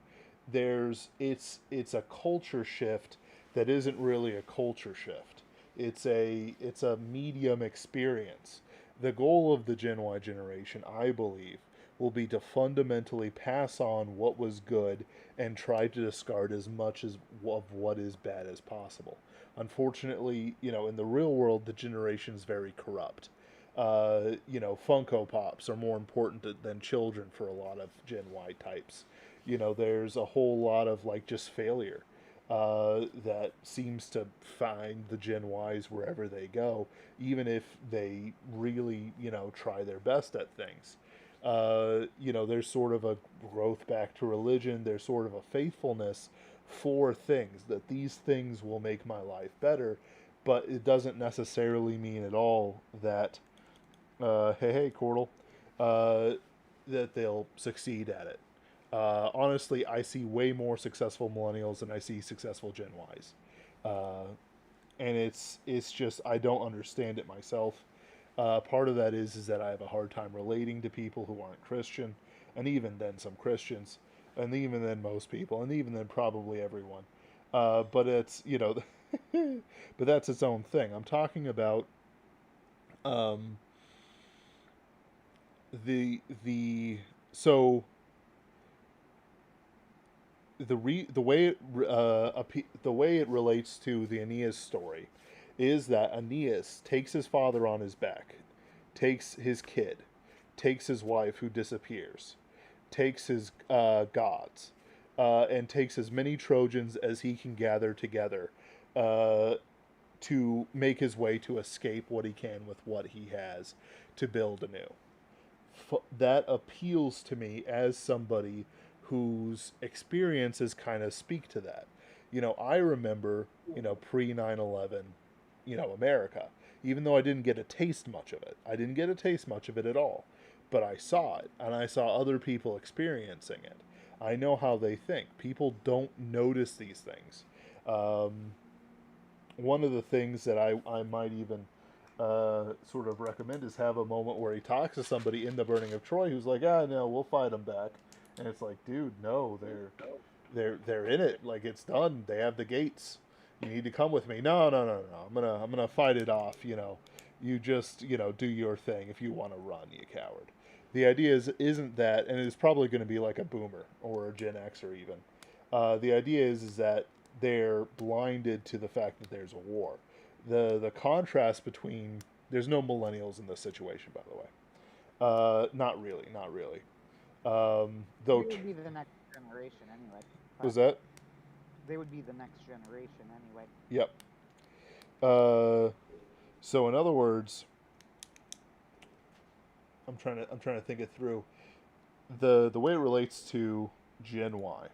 It's a culture shift that isn't really a culture shift. It's a medium experience. The goal of the Gen Y generation, I believe, will be to fundamentally pass on what was good and try to discard as much as of what is bad as possible. Unfortunately, in the real world, the generation is very corrupt. Funko Pops are more important than children for a lot of Gen Y types. There's a whole lot of like just failure that seems to find the Gen Ys wherever they go, even if they really, try their best at things. There's sort of a growth back to religion. There's sort of a faithfulness for things, that these things will make my life better, but it doesn't necessarily mean at all that hey, Cordell, uh, that they'll succeed at it. Honestly, I see way more successful millennials than I see successful Gen Ys, uh, and it's just I don't understand it myself. Part of that is that I have a hard time relating to people who aren't Christian, and even then some Christians, and even then most people, and even then probably everyone. But it's but that's its own thing. I'm talking about um, the so the way the way it relates to the Aeneas story is that Aeneas takes his father on his back, takes his kid, takes his wife who disappears, takes his gods, and takes as many Trojans as he can gather together uh, to make his way to escape what he can with what he has to build anew. That appeals to me as somebody whose experiences kind of speak to that. I remember, pre 9/11, America, even though I didn't get to taste much of it. I didn't get to taste much of it at all, but I saw it and I saw other people experiencing it. I know how they think. People don't notice these things. Um, One of the things that I might even sort of recommend is have a moment where he talks to somebody in the burning of Troy who's like, ah, no, we'll fight them back, and it's like, dude, no, they're in it, like it's done. They have the gates. You need to come with me. No, no, no, no. I'm gonna fight it off. You just do your thing. If you want to run, you coward. The idea isn't that, and it's probably going to be like a boomer or a Gen X or even. The idea is that they're blinded to the fact that there's a war. The contrast between there's no millennials in this situation, by the way. Not really, not really. Though, They would be the next generation anyway. But was that? they would be the next generation anyway. Yep. Uh, so in other words, I'm trying to think it through. The way it relates to Gen Y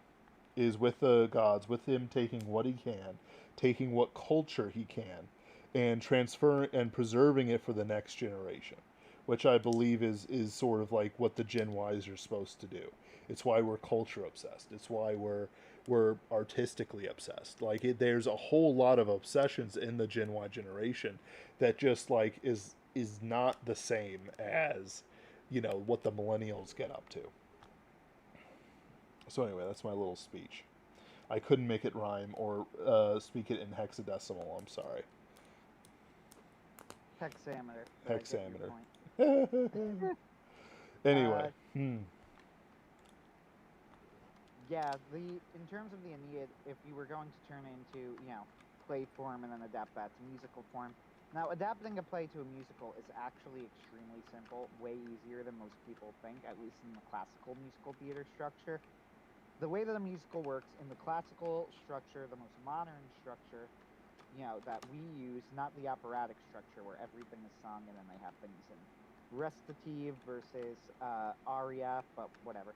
is with the gods, with him taking what he can, taking what culture he can, and transferring and preserving it for the next generation, which I believe is sort of like what the Gen Ys are supposed to do. It's why we're culture obsessed. It's why we're artistically obsessed. Like there's a whole lot of obsessions in the Gen Y generation that just like is not the same as what the millennials get up to. So anyway, that's my little speech. I couldn't make it rhyme or speak it in hexadecimal. I'm sorry. Hexameter. But I get your Hexameter. point. Anyway. Uh, yeah, in terms of the Aeneid, if you were going to turn it into, play form and then adapt that to musical form. Now, adapting a play to a musical is actually extremely simple, way easier than most people think, at least in the classical musical theater structure. The way that a musical works in the classical structure, the most modern structure, that we use, not the operatic structure where everything is sung and then they have things in recitative versus aria, but whatever.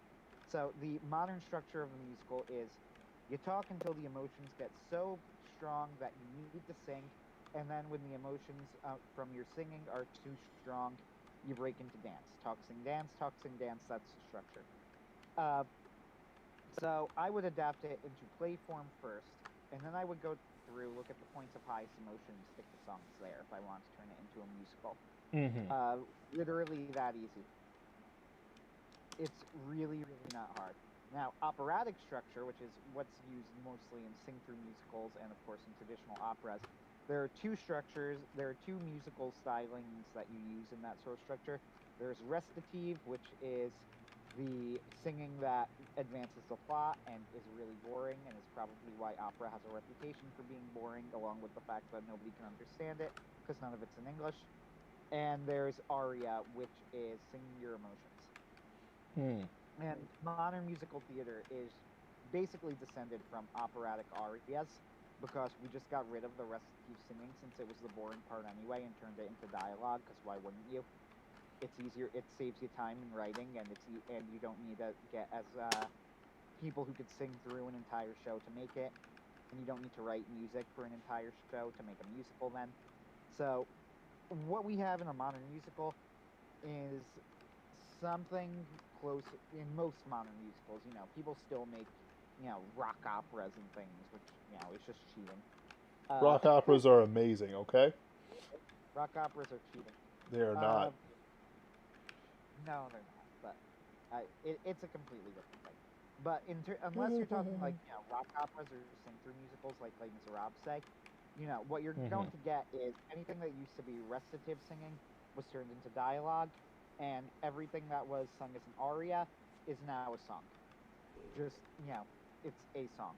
So the modern structure of the musical is you talk until the emotions get so strong that you need to sing, and then when the emotions from your singing are too strong, you break into dance. Talk, sing, dance, talk, sing, dance, that's the structure. Uh, so I would adapt it into play form first, and then I would go through, look at the points of highest emotion, and stick the songs there if I want to turn it into a musical. Mm-hmm. Literally that easy. It's really, really not hard. Now, operatic structure, which is what's used mostly in sing-through musicals and, of course, in traditional operas, there are two structures. There are two musical stylings that you use in that sort of structure. There's recitative, which is the singing that advances the plot and is really boring, and is probably why opera has a reputation for being boring, along with the fact that nobody can understand it because none of it's in English. And there's aria, which is singing your emotions. Mm. And modern musical theater is basically descended from operatic arias because we just got rid of the recitative singing since it was the boring part anyway and turned it into dialogue, because why wouldn't you? It's easier, it saves you time in writing, and and you don't need to get as people who could sing through an entire show to make it, and you don't need to write music for an entire show to make a musical then. So what we have in a modern musical is something close in most modern musicals. People still make rock operas and things, which is just cheating. Uh, Rock operas are amazing. Okay, rock operas are cheating. they are not. Uh, no, they're not. But it's a completely different thing. But unless you're talking like rock operas or sing through musicals like Les Miserables say, what you're Mm-hmm. going to get is anything that used to be recitative singing was turned into dialogue, and everything that was sung as an aria is now a song. Just it's a song.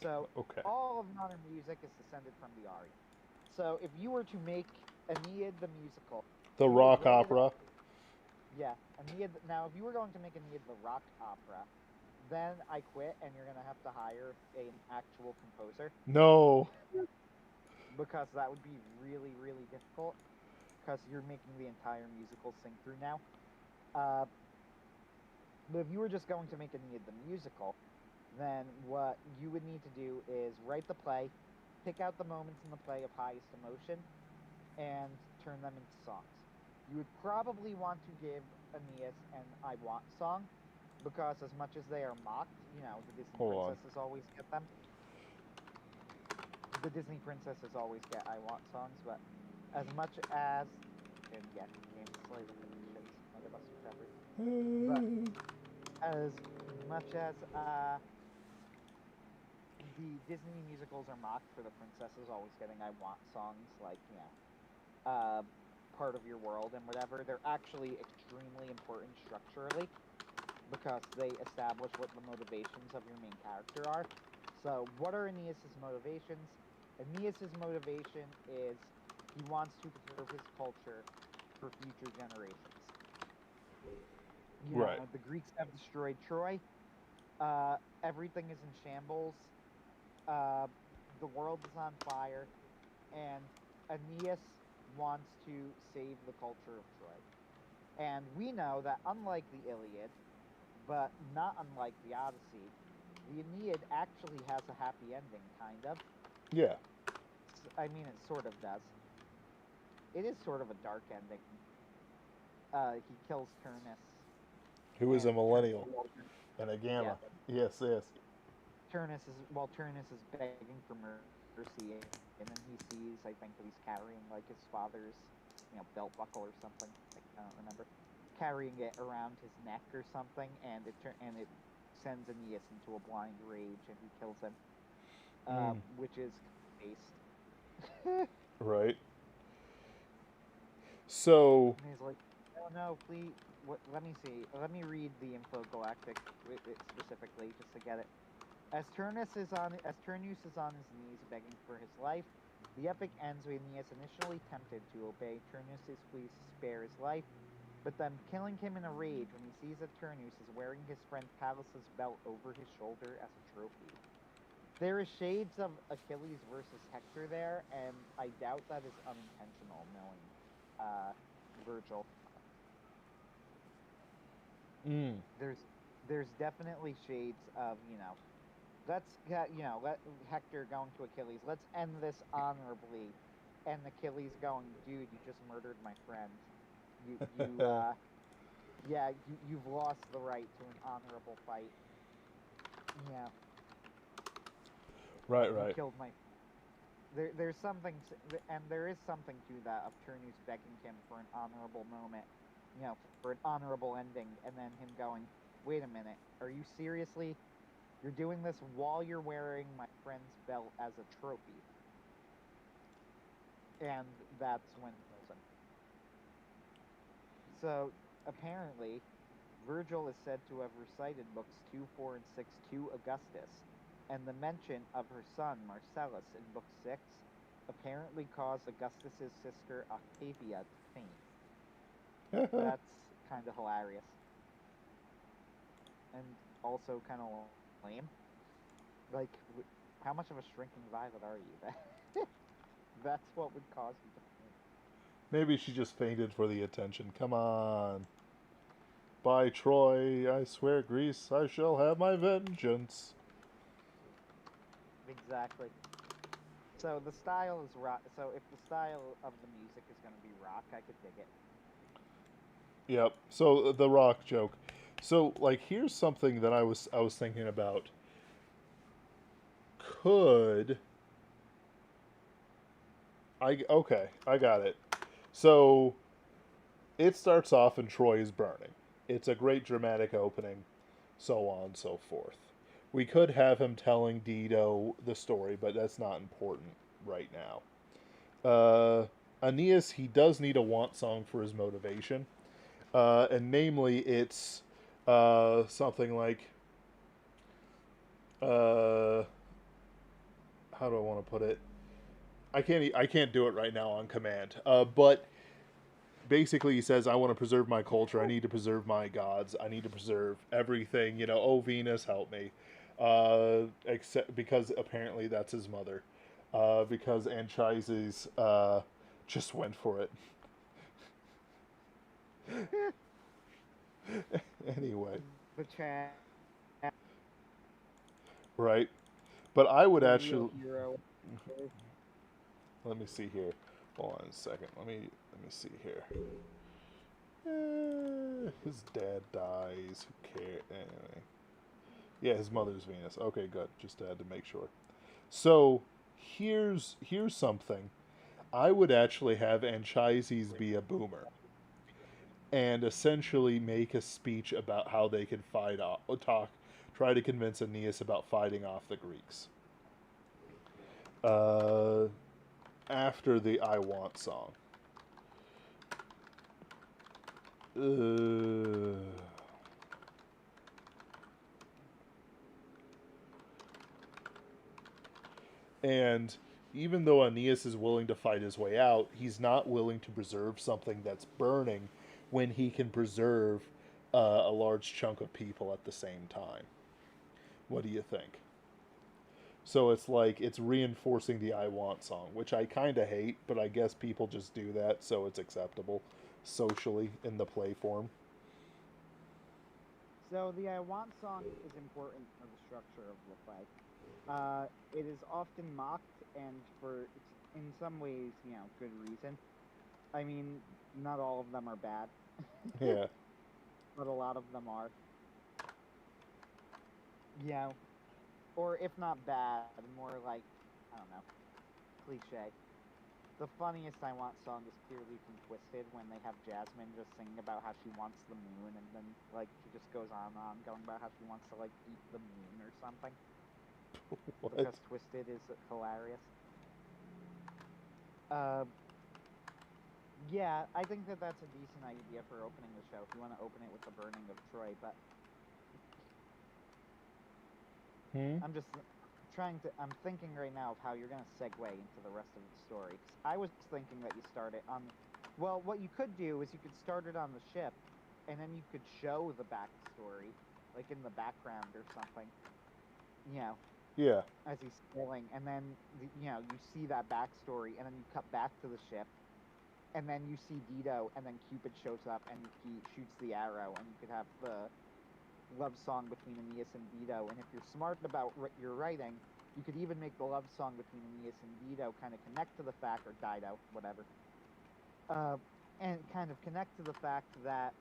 So Okay. all of modern music is descended from the aria. So if you were to make Aeneid the musical, The you would rock write it. opera. Yeah, Aeneid. Now, if you were going to make Aeneid the rock opera, then I quit, and you're gonna have to hire an actual composer No. because that would be really, really difficult. Because you're making the entire musical sing through now. Uh, but if you were just going to make Aeneid the musical, then what you would need to do is write the play, pick out the moments in the play of highest emotion, and turn them into songs. You would probably want to give Aeneas an I Want song, because as much as they are mocked, the Disney Hold on. princesses always get them. The Disney princesses always get I Want songs, but as much as, and yeah, games slay the shits, Mega Buster Pepper. But as much as the Disney musicals are mocked for the princesses always getting I Want songs, like, uh, part of your world and whatever, they're actually extremely important structurally because they establish what the motivations of your main character are. So, what are Aeneas's motivations? Aeneas's motivation is he wants to preserve his culture for future generations. Right. The Greeks have destroyed Troy. Everything is in shambles. Uh, the world is on fire, and Aeneas wants to save the culture of Troy. And we know that unlike the Iliad, but not unlike the Odyssey, the Aeneid actually has a happy ending, kind of. Yeah. I mean, it sort of does. It is sort of a dark ending. He kills Turnus, Who is a and millennial and a yeah, gamma. Yes, yes. Turnus is begging for mercy, and then he sees, I think, that he's carrying like his father's, belt buckle or something. I don't remember, carrying it around his neck or something, and it sends Aeneas into a blind rage, and he kills him, which is based. Right. So, And he's like, "Oh no, please, let me see. Let me read the Info Galactic specifically just to get it." As Turnus is on his knees begging for his life, the epic ends with Aeneas initially tempted to obey Turnus' pleas to spare his life, but then killing him in a rage when he sees that Turnus is wearing his friend Pallas's belt over his shoulder as a trophy. There is shades of Achilles versus Hector there, and I doubt that is unintentional, knowing Virgil. There's definitely shades of let Hector going to Achilles. Let's end this honorably, and Achilles going, dude, you just murdered my friend. You've lost the right to an honorable fight. Yeah, right, you right. killed my. There's something, and there is something to that of Turnus begging him for an honorable moment, for an honorable ending, and then him going, wait a minute, are you seriously? You're doing this while you're wearing my friend's belt as a trophy. And that's when he kills him. So, apparently, Virgil is said to have recited books 2, 4, and 6 to Augustus, and the mention of her son, Marcellus, in book 6 apparently caused Augustus's sister Octavia to faint. That's kind of hilarious. And also kind of lame. Like, how much of a shrinking violet are you? That's what would cause you to faint. Maybe she just fainted for the attention. Come on. By Troy, I swear, Greece, I shall have my vengeance. Exactly. So the style is rock. So if the style of the music is going to be rock, I could dig it. Yep. So the rock joke. So like here's something that I was thinking about. Could I got it. So it starts off and Troy is burning. It's a great dramatic opening, so on and so forth. We could have him telling Dido the story, but that's not important right now. Aeneas, he does need a want song for his motivation, and namely, it's something like, uh, how do I want to put it? I can't do it right now on command. But basically he says, I want to preserve my culture, I need to preserve my gods, I need to preserve everything, oh Venus, help me. Except because apparently that's his mother. Because Anchises just went for it. Anyway, The chat, right? But I would the real actually, hero. let me see here. Hold on a second. Let me see here. His dad dies. Who cares? Anyway. Yeah, his mother's Venus. Okay, good. Just had to make sure. So here's something. I would actually have Anchises be a boomer and essentially make a speech about how they could fight off, try to convince Aeneas about fighting off the Greeks. Uh, After the "I Want" song. Uh, And even though Aeneas is willing to fight his way out, he's not willing to preserve something that's burning when he can preserve a large chunk of people at the same time. What do you think? So it's like it's reinforcing the I want song, which I kind of hate, but I guess people just do that, so it's acceptable socially in the play form. So the I Want song is important for the structure of the play. It is often mocked, and for in some ways, good reason. I mean, not all of them are bad, Yeah. but a lot of them are. You know, or if not bad, more like, I don't know, cliche. The funniest I Want song is clearly from Twisted when they have Jasmine just singing about how she wants the moon, and then like she just goes on and on going about how she wants to like eat the moon or something. What? Because Twisted is hilarious. Uh, yeah, I think that that's a decent idea for opening the show if you want to open it with the burning of Troy. But Hmm? I'm just I'm thinking right now of how you're gonna segue into the rest of the story. 'Cause I was thinking that you start it on. Well, what you could do is you could start it on the ship, and then you could show the backstory, like in the background or something. You know, Yeah. as he's sailing, and then you see that backstory, and then you cut back to the ship, and then you see Dido, and then Cupid shows up, and he shoots the arrow, and you could have the love song between Aeneas and Dido. And if you're smart about your writing, you could even make the love song between Aeneas and Dido kind of connect to the fact, or Dido, whatever, uh, and kind of connect to the fact that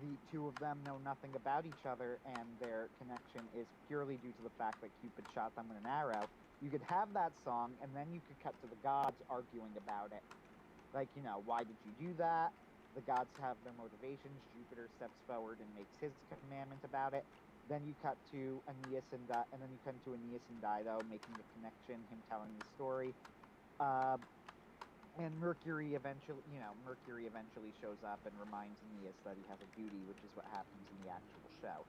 the two of them know nothing about each other, and their connection is purely due to the fact that Cupid shot them with an arrow. You could have that song, and then you could cut to the gods arguing about it. Like, why did you do that? The gods have their motivations. Jupiter steps forward and makes his commandment about it. Then you cut to Aeneas and then you cut to Aeneas and Dido making the connection, him telling the story. Uh, and Mercury eventually shows up and reminds Aeneas that he has a duty, which is what happens in the actual show.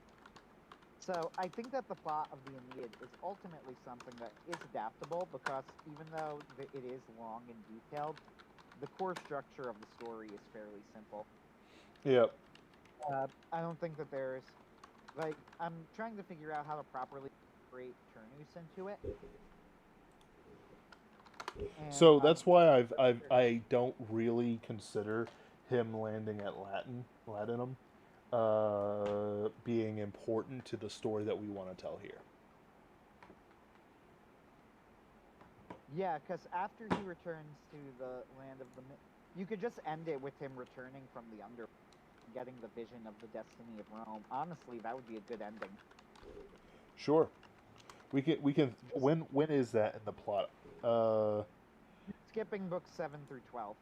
So I think that the plot of the Aeneid is ultimately something that is adaptable because even though it is long and detailed, the core structure of the story is fairly simple. Yep. I don't think that there's I'm trying to figure out how to properly integrate Turnus into it, and So that's why I don't really consider him landing at Latinum being important to the story that we want to tell here. yeah, because after he returns to the land of the, you could just end it with him returning from the under, getting the vision of the destiny of Rome. Honestly, that would be a good ending. Sure. We can Just when is that in the plot? Uh skipping books 7 through 12,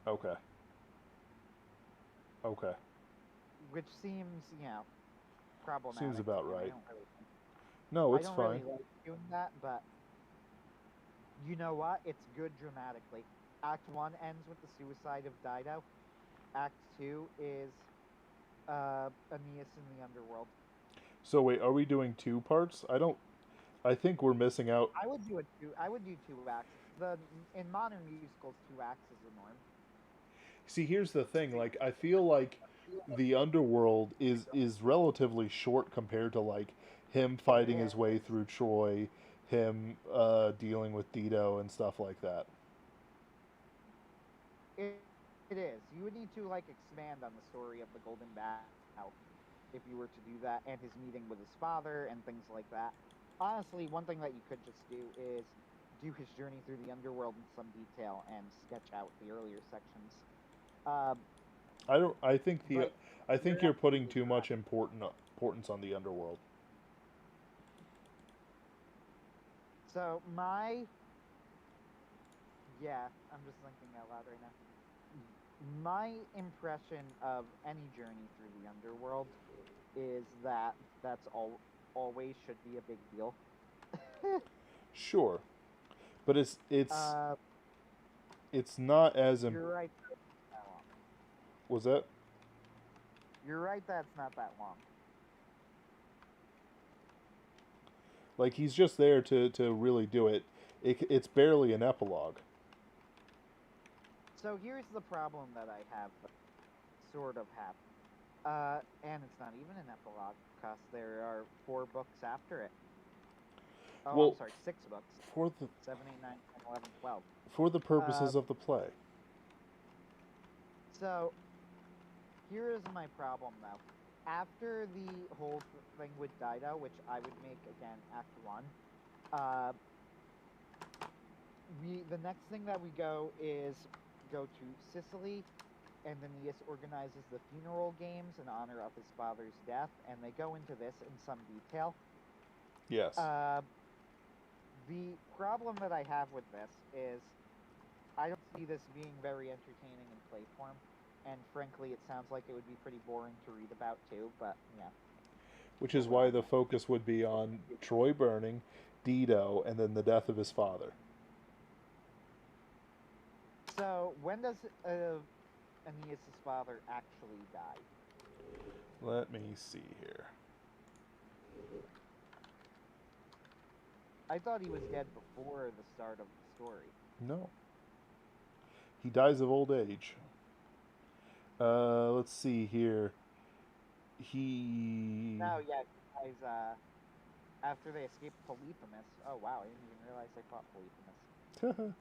okay. Okay. which seems Seems problematic to about me, and right. No, I it's don't fine. really like doing that, but you know what? It's good dramatically. Act 1 ends with the suicide of Dido. Act 2 is Aeneas in the underworld. So wait, are we doing two parts? I think we're missing out. I would do 2 acts. The In modern musicals, 2 acts is the norm. See, here's the thing. Like, I feel like the underworld is relatively short compared to like him fighting It his way through Troy, him dealing with Dido and stuff like that. it, it is. You would need to expand on the story of the Golden Bough if you were to do that, and his meeting with his father and things like that. Honestly, one thing that you could just do is do his journey through the underworld in some detail and sketch out the earlier sections. Uh, I don't. I think the. but I you're think you're putting absolutely too much correct. importance on the underworld. So I'm just thinking out loud right now. My impression of any journey through the underworld is that that's always should be a big deal. Sure, but uh, it's not as you're right. That long. was that You're right. That's not that long. Like he's just there to really do it. It's barely an epilogue. So here's the problem that I have, sort of have. And it's not even an epilogue because there are 4 books after it. Oh, I'm Well, sorry, 6 books. for the 7, 8, 9, 10, 11, 12. for the Uh, purposes of the play. so here is my problem though. After the whole thing with Dido, which I would make again Act 1, uh, the next thing that we go is go to Sicily, and Aeneas organizes the funeral games in honor of his father's death, and they go into this in some detail. Yes. The problem that I have with this is I don't see this being very entertaining in play form, and frankly, it sounds like it would be pretty boring to read about too. But yeah, Which we're is where why I'm the at. focus would be on Troy burning, Dido, and then the death of his father. So when does Aeneas' father actually die? Let me see here. I thought he was dead before the start of the story. No. He dies of old age. Let's see here. He. No, yeah, he dies after they escape Polyphemus. Oh wow, I didn't even realize they fought Polyphemus.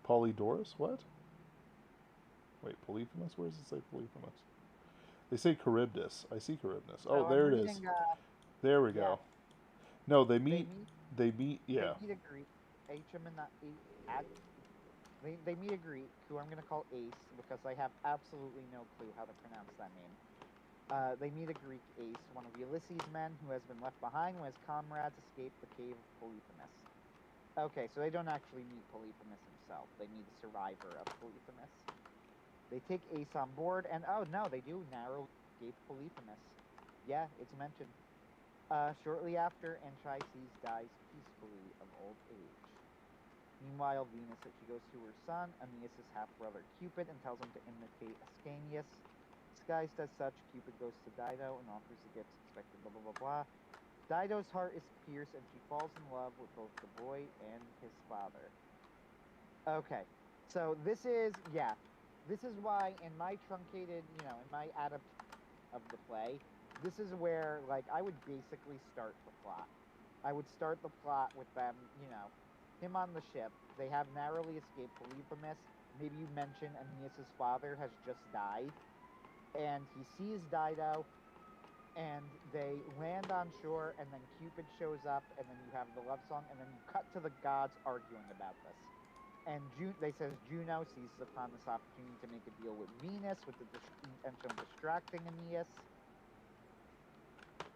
Polydorus? What? Wait, Polyphemus? Where does it say Polyphemus? They say Charybdis. I see Charybdis. Oh, So I'm there it is. reading. There we Yeah, go. No, they they meet. meet. They meet. They Yeah. meet a Greek. HM and they meet a Greek who I'm gonna call Ace because I have absolutely no clue how to pronounce that name. They meet a Greek Ace, one of Ulysses' men who has been left behind when his comrades escaped the cave of Polyphemus. Okay, so they don't actually meet Polyphemus himself. They meet a survivor of Polyphemus. They take Ace on board, and oh no, they do narrowly escape Polyphemus. Yeah, it's mentioned. Shortly after, Anchises dies peacefully of old age. Meanwhile, Venus, as she goes to her son, Aeneas' half-brother Cupid, and tells him to imitate Ascanius. Disguised as such, Cupid goes to Dido and offers the gifts expected, blah blah blah blah. Dido's heart is pierced, and she falls in love with both the boy and his father. Okay, so this is, yeah, this is why in my truncated, in my adaptation of the play, this is where, like, I would basically start the plot. I would start the plot with them, him on the ship. They have narrowly escaped Polyphemus. Maybe you mention Aeneas' father has just died, and he sees Dido, and they land on shore, and then Cupid shows up, and then you have the love song, and then you cut to the gods arguing about this. And they says Juno seizes upon this opportunity to make a deal with Venus with the intention of distracting Aeneas.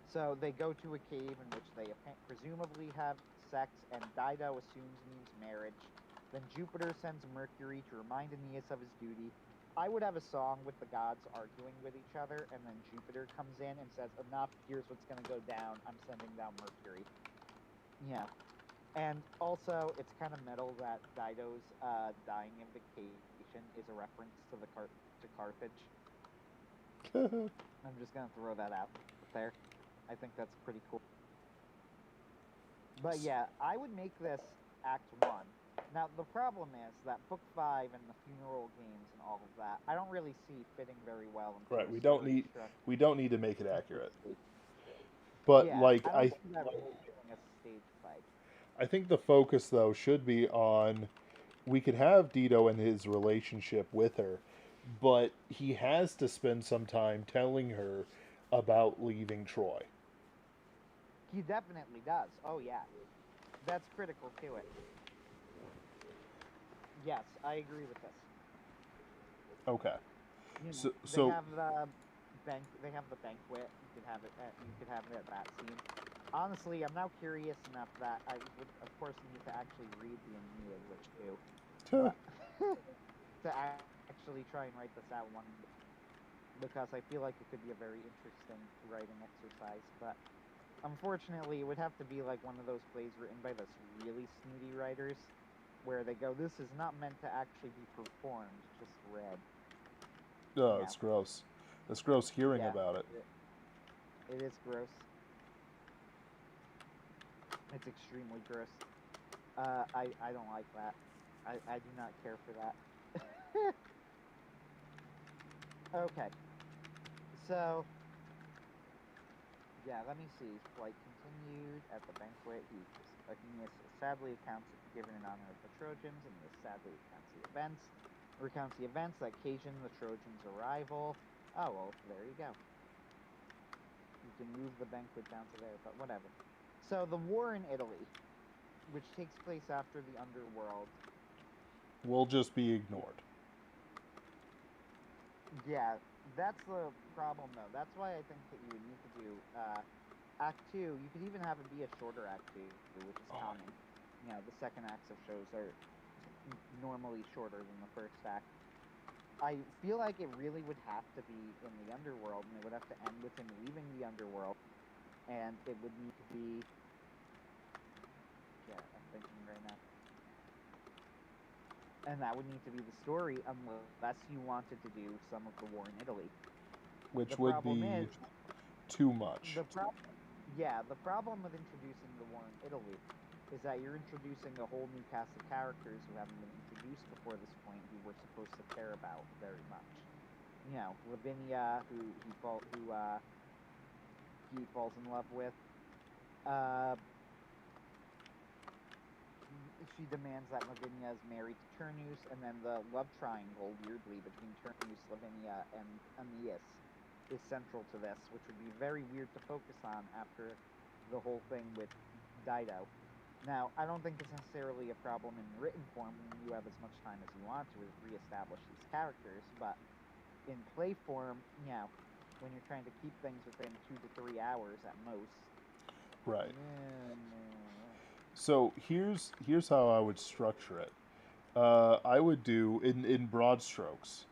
So they go to a cave in which they presumably have sex, and Dido assumes means marriage. Then Jupiter sends Mercury to remind Aeneas of his duty. I would have a song with the gods arguing with each other, and then Jupiter comes in and says, enough, here's what's going to go down. I'm sending down Mercury. Yeah. And also, it's kind of metal that Dido's dying invocation is a reference to to Carthage. I'm just going to throw that out there. I think that's pretty cool. But yeah, I would make this Act 1. Now, the problem is that Book 5 and the funeral games and all of that, I don't really see fitting very well into Right. a story structure. We don't need to make it accurate. But Yeah, like I don't see that really fitting as a stage play. I think the focus though should be on we could have Dido and his relationship with her, but he has to spend some time telling her about leaving Troy. He definitely does. Oh, yeah. That's critical to it. Yes, I agree with this. Okay. They So have the They have the banquet. You could have it. You could have it at that scene. Honestly, I'm now curious enough that I would, of course, need to actually read the Aeneid, which too, but to actually try and write this out one, because I feel like it could be a very interesting writing exercise. But unfortunately, it would have to be like one of those plays written by those really snooty writers, where they go, "This is not meant to actually be performed, just read." oh, it's gross. It's gross hearing Yeah, about it. it is gross. It's extremely gross. I don't like that. I do not care for that. Okay, so yeah, let me see. Flight continued at the banquet. Aeneas sadly given in honor of the Trojans, and this sadly recounts the events that occasioned the Trojans' arrival. Oh well, there you go. You can move the banquet down to there, but whatever. So the war in Italy, which takes place after the underworld, will just be ignored. yeah, that's the problem though. That's why I think that you would need to do Act 2. You could even have it be a shorter Act 2, which is common. You know, the second acts of shows are normally shorter than the first act. I feel like it really would have to be in the underworld, and it would have to end with him leaving the underworld, and it would need to be. Yeah, I'm thinking right now. And that would need to be the story, unless you wanted to do some of the war in Italy. Which would be too much. The problem with introducing the war in Italy is that you're introducing a whole new cast of characters who haven't been introduced before this point, who we're supposed to care about very much. You know, Lavinia, who he falls in love with. She demands that Lavinia is married to Turnus, and then the love triangle, weirdly, between Turnus, Lavinia, and Aeneas is central to this, which would be very weird to focus on after the whole thing with Dido. Now, I don't think it's necessarily a problem in written form when you have as much time as you want to reestablish these characters, but in play form, you know, when you're trying to keep things within 2 to 3 hours at most. Right. So here's how I would structure it. I would do in broad strokes,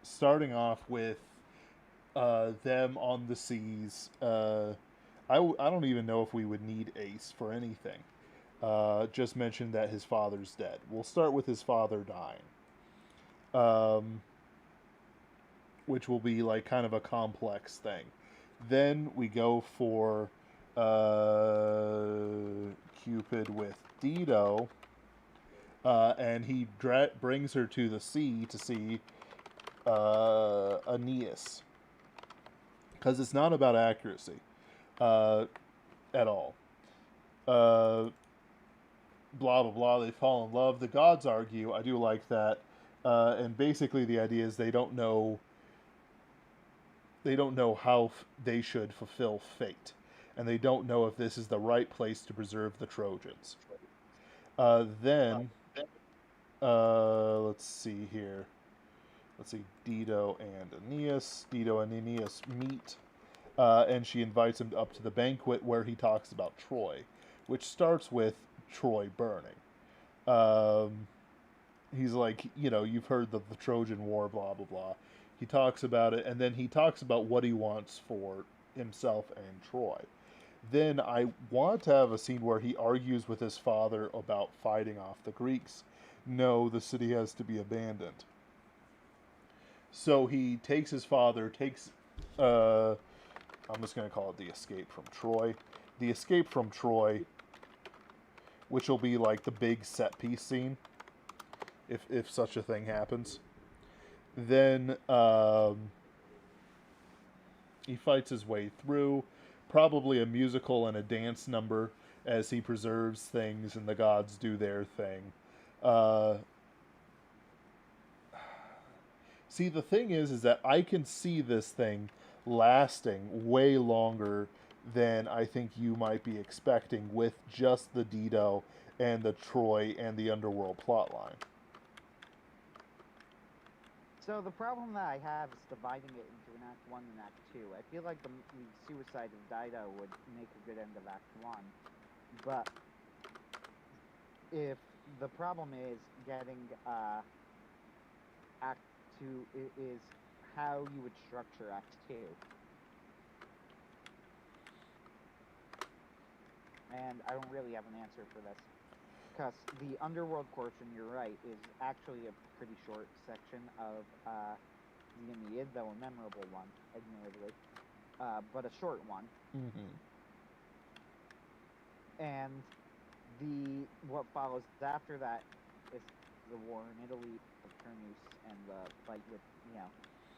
starting off with them on the seas. I don't even know if we would need Ace for anything. Just mention that his father's dead. We'll start with his father dying, which will be like kind of a complex thing. Then we go for Cupid with Dido, and he brings her to the sea to see Aeneas, because it's not about accuracy at all. Blah blah blah. They fall in love. The gods argue. I do like that, and basically the idea is they don't know how they should fulfill fate, and they don't know if this is the right place to preserve the Trojans. Then, let's see here. Let's see, Dido and Aeneas. Dido and Aeneas meet, and she invites him up to the banquet where he talks about Troy, which starts with Troy burning. He's like, you know, you've heard the Trojan War, blah, blah, blah. He talks about it, and then he talks about what he wants for himself and Troy. Then I want to have a scene where he argues with his father about fighting off the Greeks. No, the city has to be abandoned. So he takes his father, I'm just going to call it the escape from Troy. The escape from Troy, which will be like the big set piece scene, if such a thing happens. Then he fights his way through, probably a musical and a dance number as he preserves things and the gods do their thing. See, the thing is that I can see this thing lasting way longer than I think you might be expecting with just the Dido and the Troy and the Underworld plotline. So the problem that I have is dividing it into an Act 1 and Act 2. I feel like the suicide of Dido would make a good end of Act 1. But if the problem is getting Act 2 is how you would structure Act 2. And I don't really have an answer for this. Because the Underworld portion, you're right, is actually a pretty short section of the Aeneid, though a memorable one, admittedly. But a short one. Mm-hmm. And what follows after that is the war in Italy of Turnus and the fight with, you know,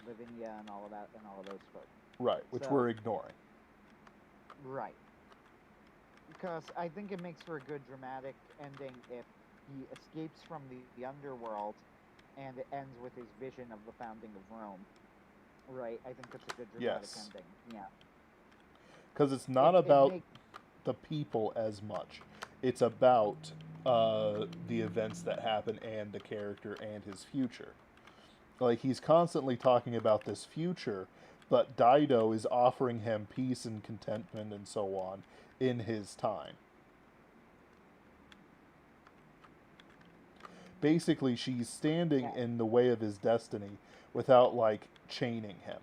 Lavinia and all of that and all of those folks. Right, which So we're ignoring. right, because I think it makes for a good dramatic ending if he escapes from the underworld and it ends with his vision of the founding of Rome. Right, I think that's a good dramatic Yes. ending. Yeah, Because it's not it about makes the people as much. It's about the events that happen and the character and his future. Like, he's constantly talking about this future, but Dido is offering him peace and contentment and so on in his time. Basically, she's standing yeah. in the way of his destiny without, like, chaining him.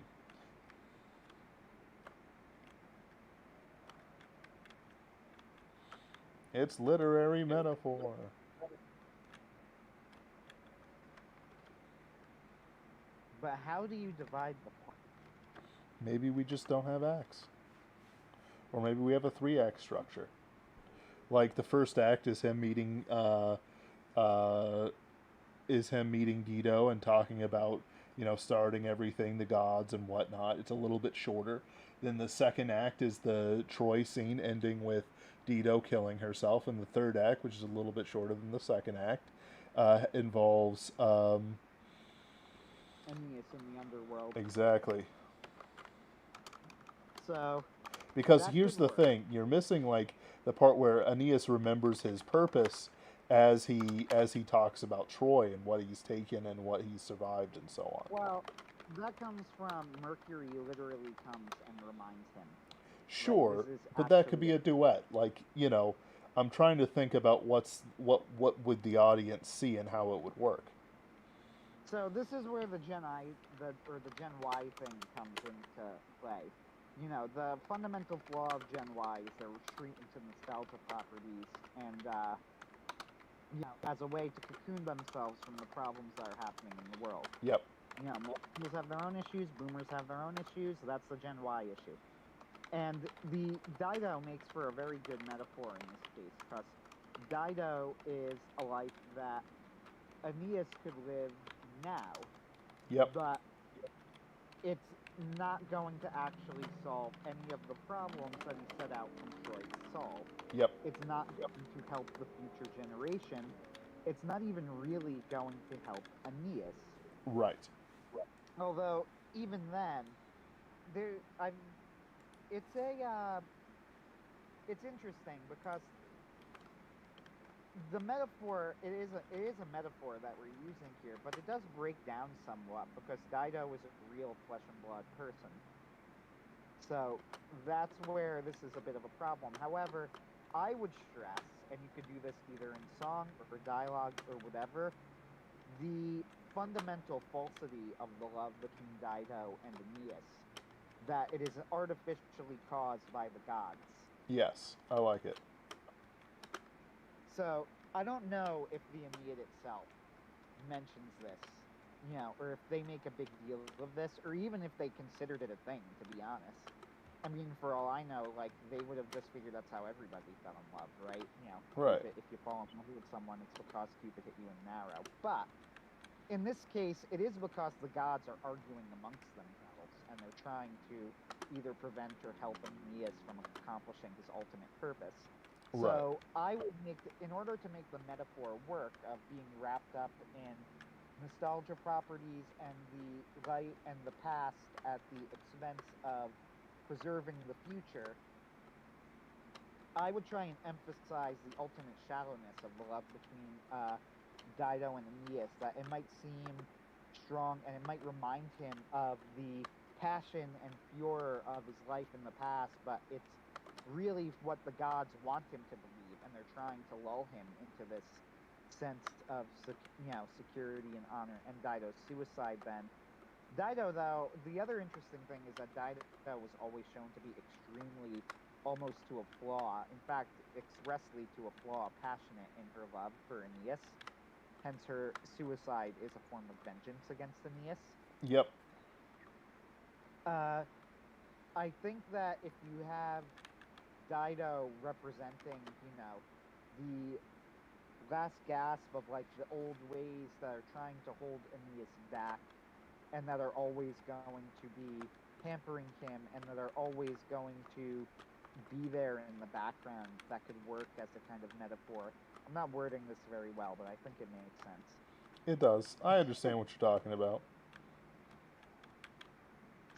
It's literary metaphor. But how do you divide the Maybe we just don't have acts. Or maybe we have a 3 act structure. Like, the first act uh, is him meeting Dido and talking about, starting everything, the gods and whatnot. It's a little bit shorter. Then the second act is the Troy scene ending with Dido killing herself. And the third act, which is a little bit shorter than the second act, involves Aeneas in the underworld? exactly. So Because that here's could the work. thing, you're missing like the part where Aeneas remembers his purpose as he talks about Troy and what he's taken and what he's survived and so on. Well, that comes from Mercury literally comes and reminds him, right? This Sure, is but that could actually be a a duet. Like, I'm trying to think about what would the audience see and how it would work. so this is where the the Gen Y thing comes into play. You know, the fundamental flaw of Gen Y is their retreat into nostalgia properties and you know, as a way to cocoon themselves from the problems that are happening in the world. Yep. You know, millennials have their own issues, boomers have their own issues, so that's the Gen Y issue. And the Dido makes for a very good metaphor in this case, because Dido is a life that Aeneas could live now, Yep. but it's not going to actually solve any of the problems that he set out from Troy to solve. Yep. It's not going to help the future generation. It's not even really going to help Aeneas. Right. Although even then, there I'm it's a it's interesting because the metaphor it is a metaphor that we're using here, but it does break down somewhat because Dido is a real flesh and blood person. So that's where this is a bit of a problem. However, I would stress, and you could do this either in song or dialogue or whatever, the fundamental falsity of the love between Dido and Aeneas, that it is artificially caused by the gods. Yes, I like it. So I don't know if the Aeneid itself mentions this, you know, or if they make a big deal of this, or even if they considered it a thing, to be honest. I mean, for all I know, like they would have just figured that's how everybody fell in love, right? You know, Right. Cupid, if you fall in love with someone, it's because Cupid hit you in the arrow. But in this case, it is because the gods are arguing amongst themselves and they're trying to either prevent or help Aeneas from accomplishing his ultimate purpose. Right. So I would in order to make the metaphor work of being wrapped up in nostalgia properties and the light and the past at the expense of preserving the future, I would try and emphasize the ultimate shallowness of the love between Dido and Aeneas. That it might seem strong and it might remind him of the passion and furor of his life in the past, but it's really what the gods want him to believe, and they're trying to lull him into this sense of security and honor. And Dido's suicide then. Dido, though, the other interesting thing is that Dido was always shown to be extremely, almost to a flaw, in fact, expressly to a flaw, passionate in her love for Aeneas. Hence, her suicide is a form of vengeance against Aeneas. Yep. Uh, I think that if you have Dido representing, the last gasp of like the old ways that are trying to hold Aeneas back, and that are always going to be hampering him, and that are always going to be there in the background. That could work as a kind of metaphor. I'm not wording this very well, but I think it makes sense. It does. I understand what you're talking about.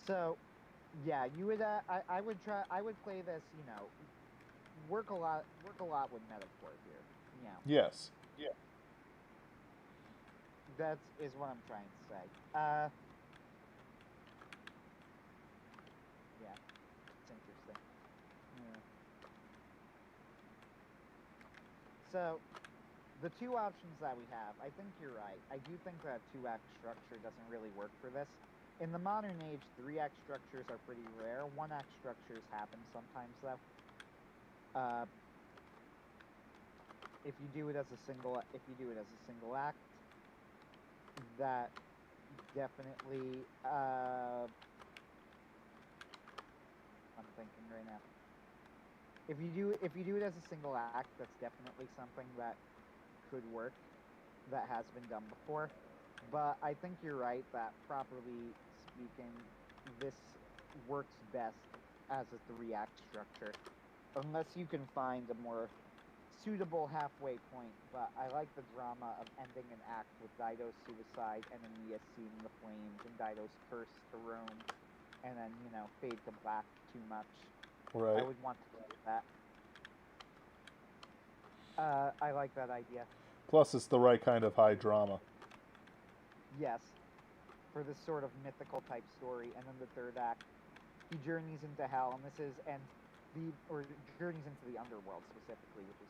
So, yeah, you would. I would try. I would play this. Work a lot with metaphor here. Yeah, Yes. that is what I'm trying to say. Yeah, it's interesting. Yeah. So, the two options that we have, I think you're right. I do think that two-act structure doesn't really work for this. In the modern age, three-act structures are pretty rare. One-act structures happen sometimes, though. Uh, if you do it as a single act, that definitely. I'm thinking right now. If you do it as a single act, that's definitely something that could work. That has been done before. But I think you're right that properly speaking, this works best as a three-act structure, unless you can find a more suitable halfway point. But I like the drama of ending an act with Dido's suicide and Aeneas seeing the flames and Dido's curse to Rome, and then fade to black too much. I Right. would want to do that. I like that idea. Plus, it's the right kind of high drama. Yes, for this sort of mythical type story, and then the third act, he journeys into hell, and this is and the or journeys into the underworld specifically, which is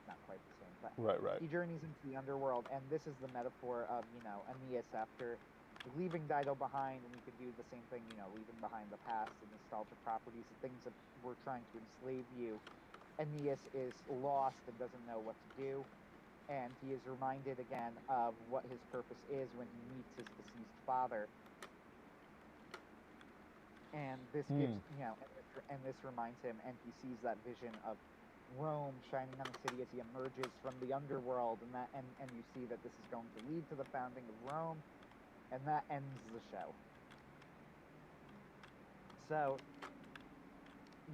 not quite the same, but Right, right. he journeys into the underworld, and this is the metaphor of Aeneas after leaving Dido behind, and we could do the same thing, leaving behind the past, the nostalgic properties, the things that were trying to enslave you. Aeneas is lost and doesn't know what to do, and he is reminded again of what his purpose is when he meets his deceased father. And this gives Hmm. and this reminds him, and he sees that vision of Rome shining on the city as he emerges from the underworld, and you see that this is going to lead to the founding of Rome, and that ends the show. So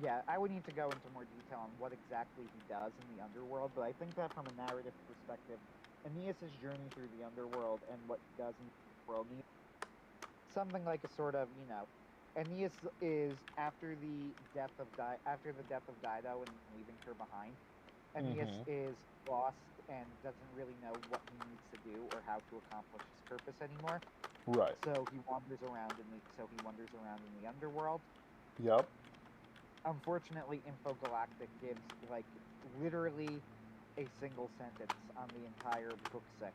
yeah, I would need to go into more detail on what exactly he does in the underworld, but I think that from a narrative perspective, Aeneas' journey through the underworld and what he does in the world needs something like a sort of, Aeneas is after the death of Dido and leaving her behind. Aeneas Mm-hmm. is lost and doesn't really know what he needs to do or how to accomplish his purpose anymore. Right. So he wanders around in the underworld. Yep. Unfortunately, Infogalactic gives like literally a single sentence on the entire book 6.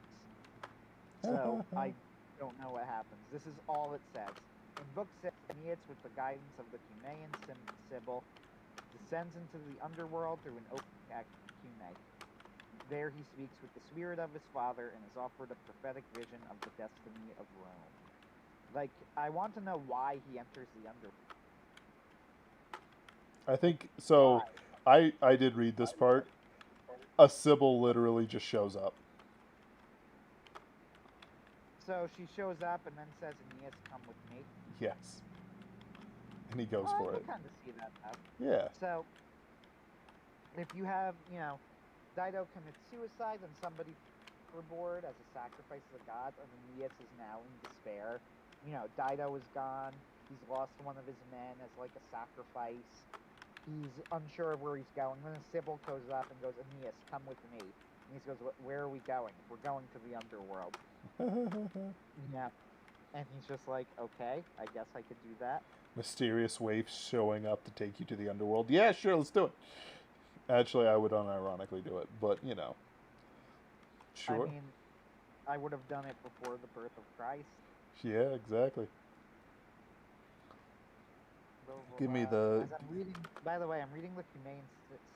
So I don't know what happens. This is all it says. In book 6, Aeneas, with the guidance of the Cumaean Sibyl, descends into the underworld through an opening at Cumae. There he speaks with the spirit of his father and is offered a prophetic vision of the destiny of Rome. Like, I want to know why he enters the underworld. I think Why? so. I did read this part. A Sybil literally just shows up. So she shows up and then says, Aeneas, come with me. Yes. And he goes Well, I for can it. kind of see that now. Yeah. So, if you have, Dido commits suicide and somebody overboard as a sacrifice to the gods, and Aeneas is now in despair. Dido is gone. He's lost one of his men as like a sacrifice. He's unsure of where he's going. Then Sybil goes up and goes, Aeneas, come with me. Aeneas goes, where are we going? We're going to the underworld. Yeah. And he's just like, okay, I guess I could do that. Mysterious waifs showing up to take you to the underworld. Yeah, sure, let's do it. Actually, I would unironically do it, but I sure. mean, I would have done it before the birth of Christ. Yeah, exactly. Blah, blah, Give me blah. the. As I'm reading, by the way, I'm reading the Cumaean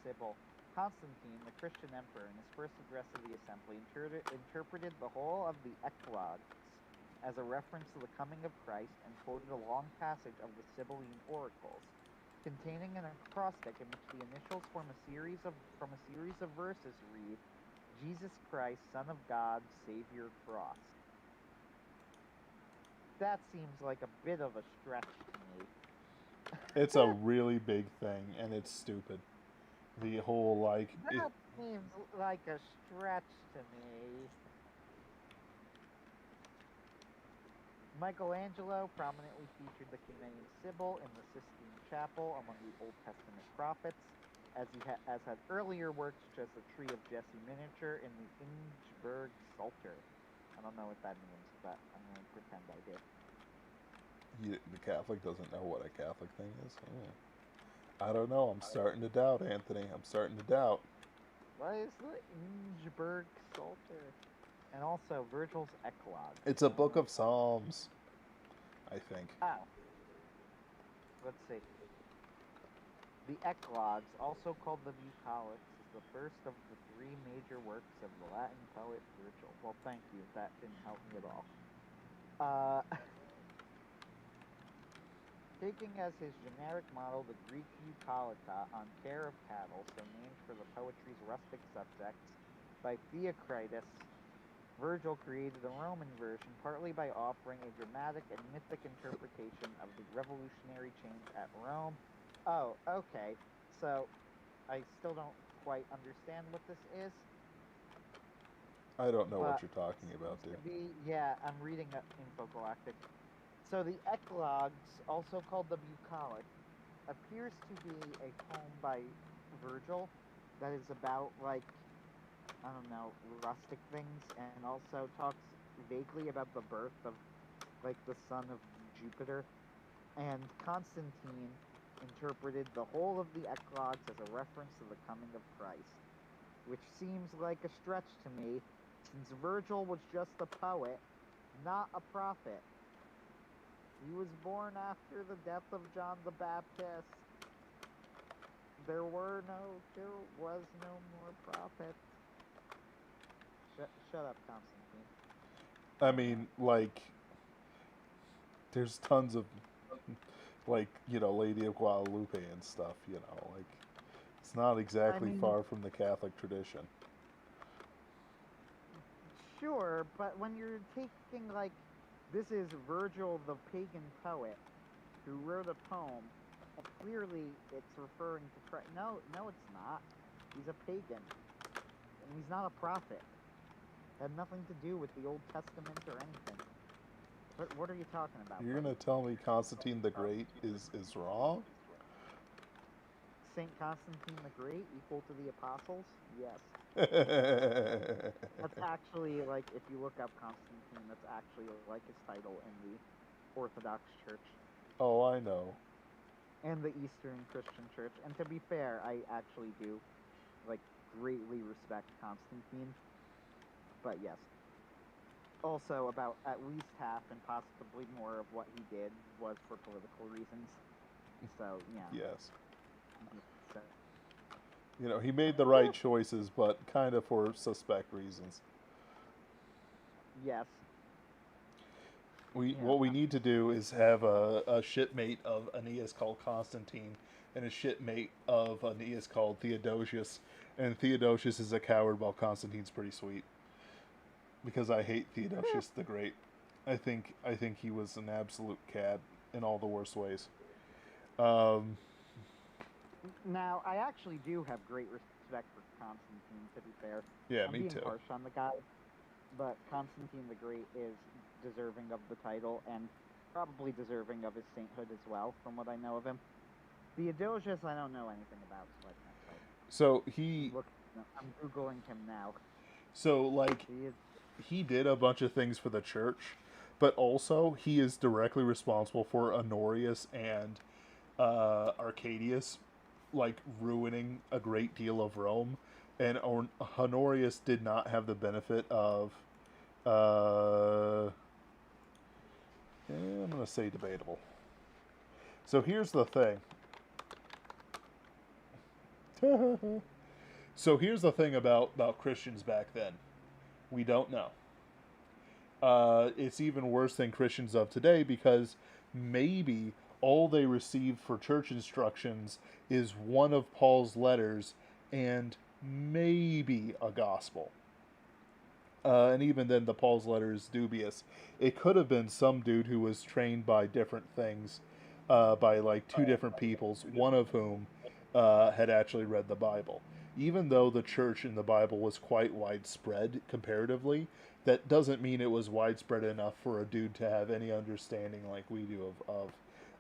Sibyl. Constantine, the Christian emperor, in his first address to the assembly, interpreted the whole of the Eclogues as a reference to the coming of Christ and quoted a long passage of the Sibylline oracles. containing an acrostic in which the initials from a series of verses read, "Jesus Christ, Son of God, Savior Cross." That seems like a bit of a stretch to me. It's a really big thing, and it's stupid. The whole That seems like a stretch to me. Michelangelo prominently featured the Cumaean Sibyl in the Sistine Chapel among the Old Testament prophets, as had earlier works such as the Tree of Jesse miniature in the Ingeborg Psalter. I don't know what that means, but I'm going to pretend I do. the Catholic doesn't know what a Catholic thing is. I don't know. I'm starting to doubt, Anthony. I'm starting to doubt. What is the Ingeborg Psalter? And also Virgil's Eclogue. It's a book of Psalms, I think. Oh. Let's see. The Eclogues, also called the Bucolics, is the first of the three major works of the Latin poet Virgil. Well, thank you. That didn't help me at all. Taking as his generic model the Greek Bucolica on care of cattle, so named for the poetry's rustic subjects, by Theocritus, Virgil created a Roman version, partly by offering a dramatic and mythic interpretation of the revolutionary change at Rome. Oh, okay. So, I still don't quite understand what this is. I don't know what you're talking about, dude. Yeah, I'm reading Infogalactic. So the Eclogues, also called the Bucolic, appears to be a poem by Virgil that is about, like, I don't know, rustic things, and also talks vaguely about the birth of, like, the son of Jupiter. And Constantine interpreted the whole of the Eclogues as a reference to the coming of Christ, which seems like a stretch to me, since Virgil was just a poet, not a prophet. He was born after the death of John the Baptist. There was no more prophets. Shut up, Constantine. I mean, there's tons of, Lady of Guadalupe and stuff, it's not exactly far from the Catholic tradition. Sure, but when you're taking, this is Virgil the pagan poet who wrote a poem, and clearly it's referring to Christ. No, it's not. He's a pagan, and he's not a prophet. It had nothing to do with the Old Testament or anything. What are you talking about? You're going to tell me Constantine the Great is wrong? Saint Constantine the Great equal to the apostles? Yes. That's actually, if you look up Constantine, that's actually, his title in the Orthodox Church. Oh, I know. And the Eastern Christian Church. And to be fair, I actually do, greatly respect Constantine. But yes. Also, about at least half and possibly more of what he did was for political reasons. So, yeah. Yes. So, he made the right choices, but kind of for suspect reasons. Yes. What we need to do is have a shipmate of Aeneas called Constantine and a shipmate of Aeneas called Theodosius. And Theodosius is a coward while Constantine's pretty sweet. Because I hate Theodosius the Great. I think he was an absolute cad in all the worst ways. Now, I actually do have great respect for Constantine, to be fair. Yeah, I'm me being too. harsh on the guy, but Constantine the Great is deserving of the title and probably deserving of his sainthood as well, from what I know of him. Theodosius, I don't know anything about, so I can't say. So I'm Googling him now. So, he did a bunch of things for the church, but also he is directly responsible for Honorius and Arcadius, ruining a great deal of Rome. And Honorius did not have the benefit of, I'm going to say debatable. So here's the thing. So here's the thing about Christians back then. We don't know. It's even worse than Christians of today because maybe all they received for church instructions is one of Paul's letters and maybe a gospel. And even then, the Paul's letter is dubious. It could have been some dude who was trained by different things, by like two different peoples, one of whom had actually read the Bible. Even though the church in the Bible was quite widespread comparatively, that doesn't mean it was widespread enough for a dude to have any understanding like we do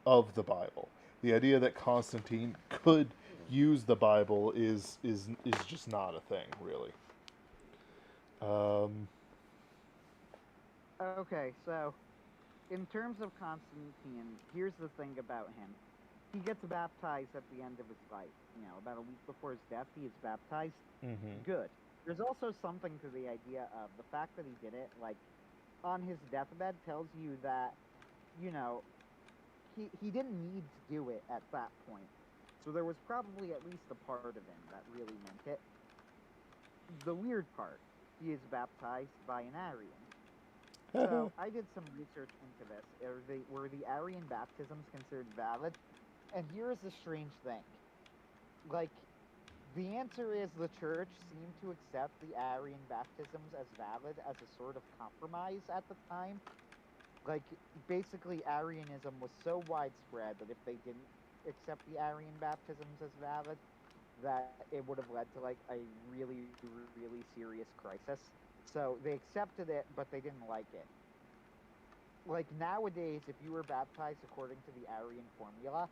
of the Bible. The idea that Constantine could use the Bible is just not a thing, really. Um, Okay, so in terms of Constantine, here's the thing about him. He gets baptized at the end of his life. About a week before his death, he is baptized. mhm. Good. There's also something to the idea of the fact that he did it, like, on his deathbed tells you that, you know, he didn't need to do it at that point. So there was probably at least a part of him that really meant it. The weird part, he is baptized by an Arian. So I did some research into this. Were the Arian baptisms considered valid? And here is the strange thing. Like, the answer is the church seemed to accept the Arian baptisms as valid as a sort of compromise at the time. Like, basically, Arianism was so widespread that if they didn't accept the Arian baptisms as valid, that it would have led to like a really, really serious crisis. So they accepted it, but they didn't like it. Like nowadays, if you were baptized according to the Arian formula,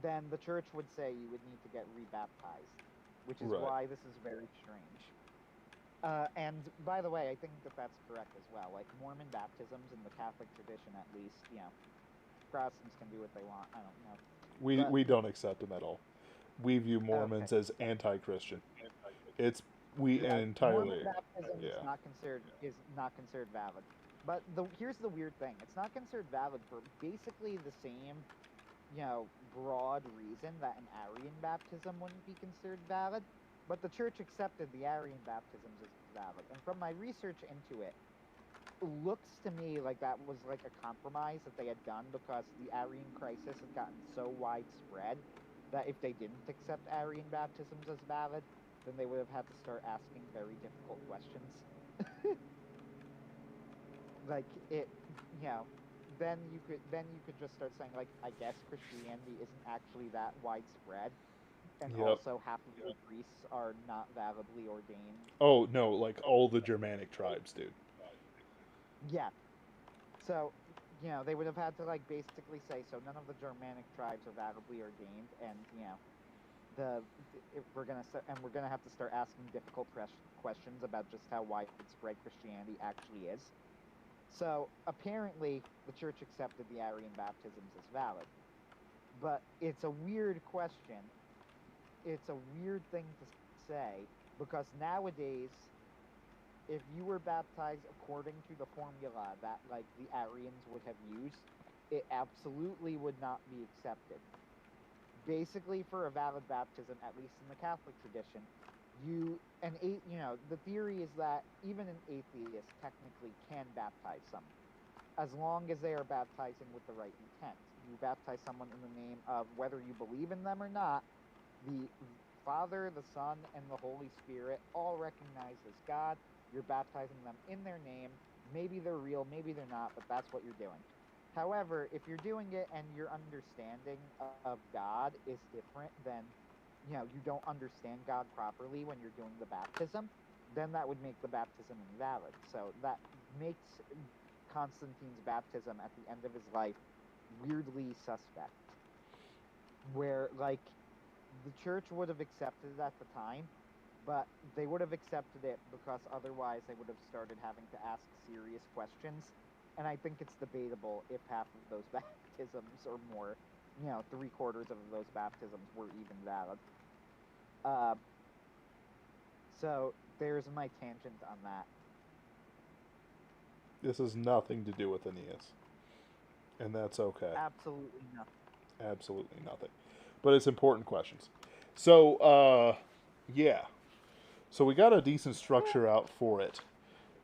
then the church would say you would need to get rebaptized, which is Right. why this is very strange. And by the way, I think that that's correct as well. Like Mormon baptisms in the Catholic tradition, at least, Protestants can do what they want. I don't know, but We don't accept them at all. We view okay. Mormons as anti-Christian. It's we Yeah, Mormon entirely, baptism yeah. is not considered valid. But here's the weird thing: it's not considered valid for basically the same, broad reason that an Arian baptism wouldn't be considered valid. But the church accepted the Arian baptisms as valid, and from my research into it, looks to me like that was like a compromise that they had done because the Arian crisis had gotten so widespread that if they didn't accept Arian baptisms as valid, then they would have had to start asking very difficult questions. Like it, you know, then you could just start saying like, I guess Christianity isn't actually that widespread, and Yep. also half of the priests are not validly ordained. Oh no, like all the Germanic tribes, dude. Yeah, so, they would have had to like basically say so none of the Germanic tribes are validly ordained, and the if we're gonna have to start asking difficult questions about just how widespread Christianity actually is. So apparently, the church accepted the Arian baptisms as valid, but it's a weird question. It's a weird thing to say because nowadays if you were baptized according to the formula that like the Arians would have used, it absolutely would not be accepted. Basically, for a valid baptism, at least in the Catholic tradition, the theory is that even an atheist technically can baptize someone as long as they are baptizing with the right intent. You baptize someone in the name of whether you believe in them or not, the Father, the Son, and the Holy Spirit all recognized as God. You're baptizing them in their name. Maybe they're real, maybe they're not, but that's what you're doing. However, if you're doing it and your understanding of God is different than, you don't understand God properly when you're doing the baptism, then that would make the baptism invalid. So that makes Constantine's baptism at the end of his life weirdly suspect. Where, like, the church would have accepted it at the time, but they would have accepted it because otherwise they would have started having to ask serious questions. And I think it's debatable if half of those baptisms or more, three-quarters of those baptisms were even valid. Uh, so there's my tangent on that. This has nothing to do with Aeneas, and that's okay. Absolutely nothing. Absolutely nothing. But it's important questions. So, yeah. So we got a decent structure out for it.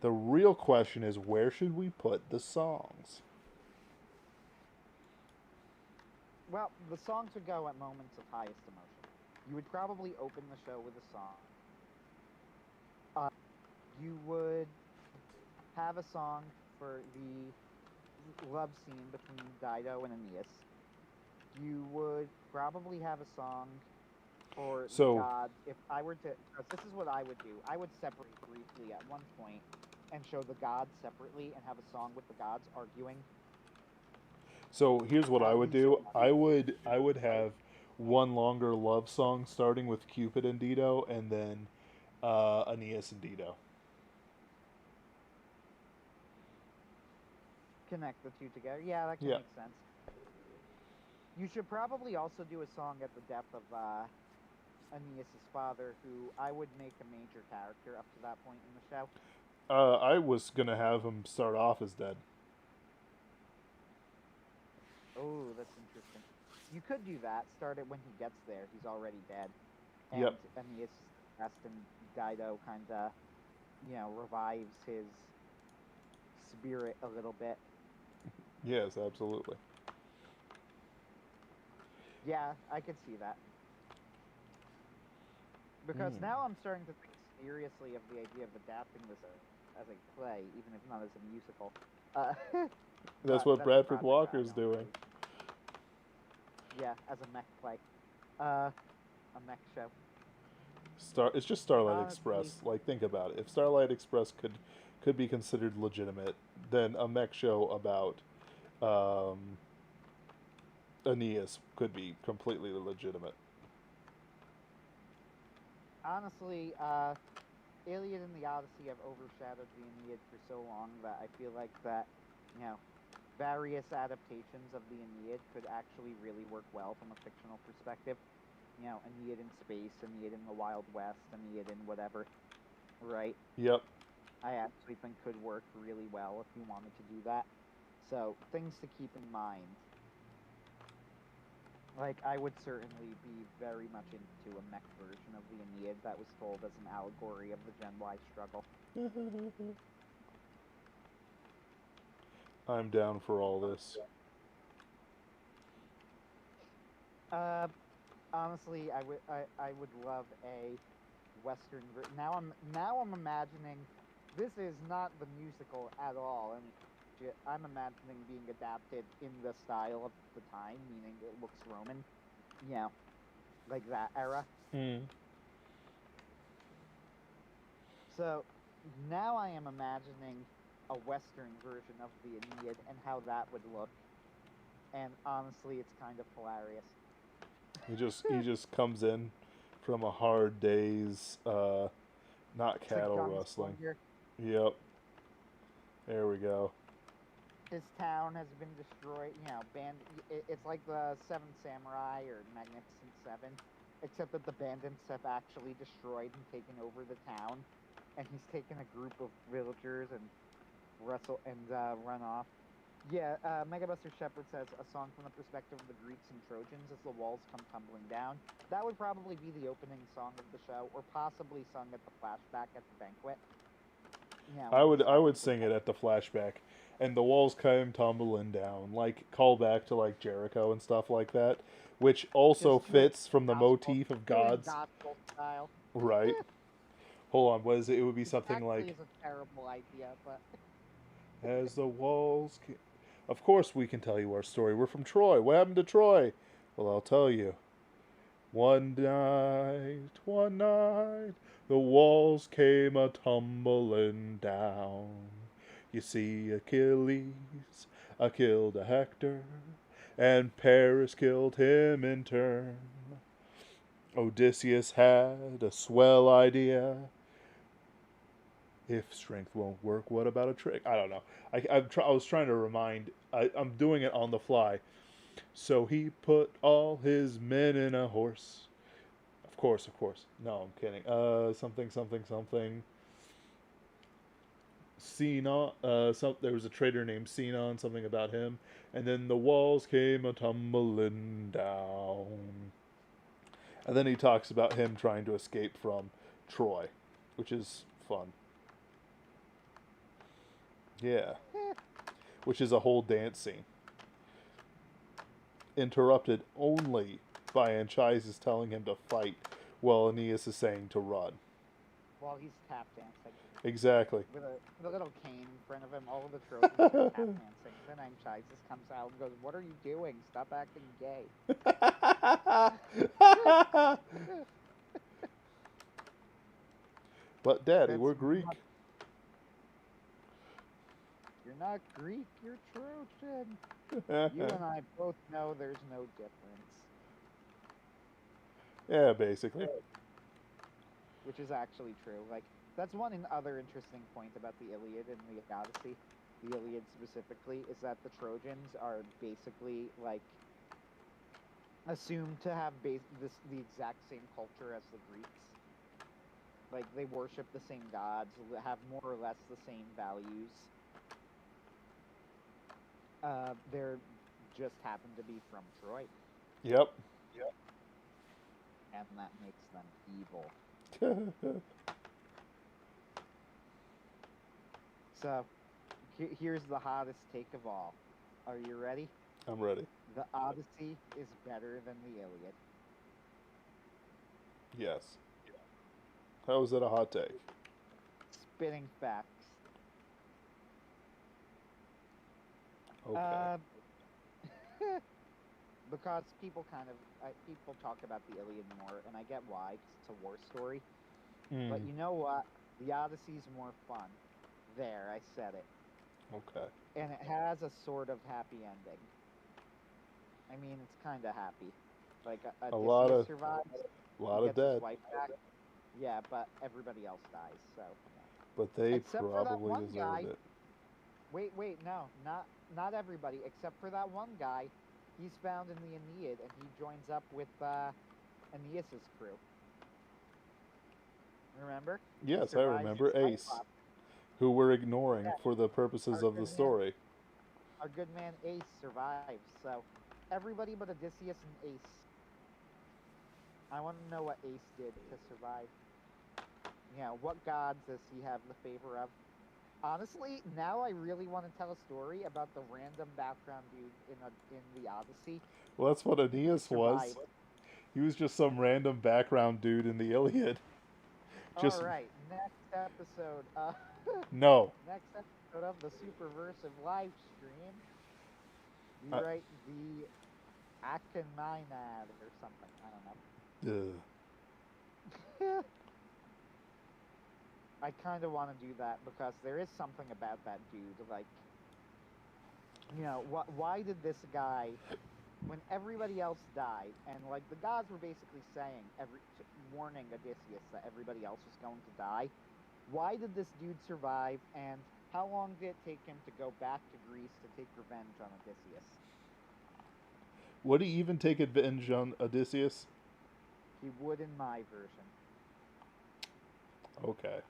The real question is where should we put the songs? Well, the songs would go at moments of highest emotion. You would probably open the show with a song. Uh, you would have a song for the love scene between Dido and Aeneas. You would probably have a song for the So gods. If I were to, 'cause this is what I would do. I would separate briefly at one point and show the gods separately and have a song with the gods arguing so here's what I at would least do. once, I would right? have one longer love song starting with Cupid and Dido, and then Aeneas and Dido. Connect the two together. Yeah, that can Yeah. make sense. You should probably also do a song at the death of Aeneas' father, who I would make a major character up to that point in the show. I was gonna have him start off as dead. Oh, that's interesting. You could do that. Start it when he gets there. He's already dead, Yep. and Aeneas rest and Dido kind of, revives his spirit a little bit. Yes, absolutely. Yeah, I could see that. Because Mm. now I'm starting to think seriously of the idea of adapting this as a play, even if not as a musical. Uh, That's but what that's a Bradford project that I Walker's don't doing. really. Yeah, as a mech play, uh, a mech show. It's just Starlight Honestly, Express. Like, think about it. If Starlight Express could be considered legitimate, then a mech show about um, Aeneas could be completely legitimate. honestly, Iliad and the Odyssey have overshadowed the Aeneid for so long that I feel like that, you know, various adaptations of the Aeneid could actually really work well from a fictional perspective. Aeneid in space, Aeneid in the Wild West, Aeneid in whatever, right? Yep. I actually think could work really well if you wanted to do that. So, things to keep in mind. Like, I would certainly be very much into a mech version of the Aeneid that was told as an allegory of the Gen Y struggle. I'm down for all this. Uh, honestly, I would love a Western now I'm imagining this is not the musical at all. I mean, I'm imagining being adapted in the style of the time, meaning it looks Roman, you know, like that era. Mm. So now I am imagining a Western version of the Aeneid and how that would look. And honestly, it's kind of hilarious. He just comes in from a hard day's not To cattle rustling. gunslinger. Yep. There we go. His town has been destroyed. It's like the Seventh Samurai or Magnificent Seven, except that the bandits have actually destroyed and taken over the town, and he's taken a group of villagers and run off. Yeah, Megabuster Shepherd says a song from the perspective of the Greeks and Trojans as the walls come tumbling down. That would probably be the opening song of the show, or possibly sung at the flashback at the banquet. I When he's would I would fighting for sing it at the flashback, and the walls came tumbling down, like call back to like Jericho and stuff like that, which also just do it fits from the gospel, motif of do it in gods. gospel style. Right. Hold on. What is it? It would be Which something actually like is a terrible idea, but as the walls. Of course, we can tell you our story. We're from Troy. What happened to Troy? Well, I'll tell you. One night, the walls came a tumbling down. You see, Achilles, killed a Hector, and Paris killed him in turn. Odysseus had a swell idea. If strength won't work, what about a trick? I don't know. I was trying to remind. I'm doing it on the fly. So he put all his men in a horse. Of course, of course. No, I'm kidding. Something, something, something. Sinon. There was a traitor named Sinon. Something about him. And then the walls came a tumbling down. And then he talks about him trying to escape from Troy, which is fun. Yeah, which is a whole dance scene. interrupted only by Anchises telling him to fight while Aeneas is saying to run. While he's tap dancing Exactly. with a little cane in front of him, all of the Trojans are tap dancing. Then Anchises comes out and goes, "What are you doing? Stop acting gay." But Daddy, That's we're Greek. not, you're not Greek, you're Trojan. You and I both know there's no difference. Yeah, basically. Which is actually true. Like, that's one other interesting point about the Iliad and the Odyssey, the Iliad specifically, is that the Trojans are basically like assumed to have the exact same culture as the Greeks. Like, they worship the same gods, have more or less the same values. They're just happen to be from Troy. Yep. And that makes them evil. So, here's the hottest take of all. Are you ready? I'm ready. The Odyssey is better than the Iliad. Yes. How is that a hot take? Spitting facts. Okay. Because people people talk about the Iliad more, and I get why, 'cause it's a war story. But you know what? The Odyssey's more fun. There, I said it. Okay. And it has a sort of happy ending. I mean, it's kind of happy. Like, Odysseus survives. A lot He of gets his dead. wife back. Yeah, but everybody else dies, so. But they Except for that probably one deserved guy. it. Wait, no, not everybody, except for that one guy. He's found in the Aeneid, and he joins up with Aeneas's crew. Remember? Yes, I remember Ace, who we're ignoring for the purposes of the story. Our good man Ace survives, so everybody but Odysseus and Ace. I want to know what Ace did to survive. You know, what gods does he have the favor of? Honestly, now I really want to tell a story about the random background dude in the Odyssey. Well, that's what Aeneas was. He was just some random background dude in the Iliad. Just all right, next episode. no. Next episode of the Superversive live stream. We write the Aeneid or something. I don't know. I kind of want to do that because there is something about that dude. Like, you know, why did this guy, when everybody else died, and like the gods were basically saying, warning Odysseus that everybody else was going to die, why did this dude survive, and how long did it take him to go back to Greece to take revenge on Odysseus? Would he even take revenge on Odysseus? He would in my version. Okay.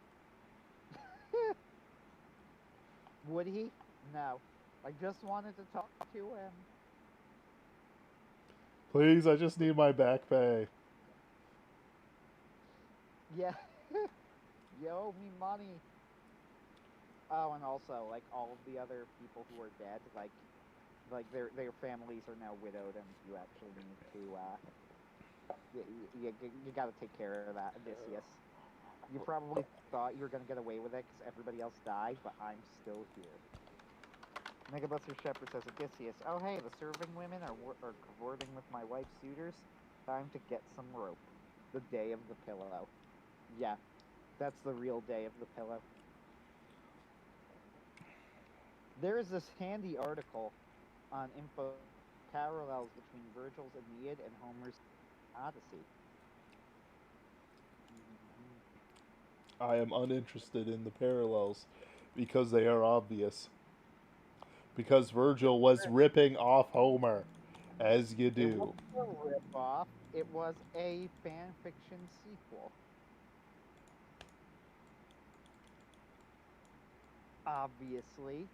Would he? No. I just wanted to talk to him. Please, I just need my back pay. Yeah. You owe me money. Oh, and also, like, all of the other people who are dead, like their families are now widowed, and you actually need to, you got to take care of that, Odysseus. You probably thought you were going to get away with it because everybody else died, but I'm still here. Megabuster Shepherd says, Odysseus, oh hey, the serving women are cavorting with my wife's suitors. Time to get some rope. The day of the pillow. Yeah, that's the real day of the pillow. There is this handy article on info parallels between Virgil's Aeneid and Homer's Odyssey. I am uninterested in the parallels because they are obvious. Because Virgil was ripping off Homer, as you do. It wasn't a rip-off. It was a fan fiction sequel. Obviously.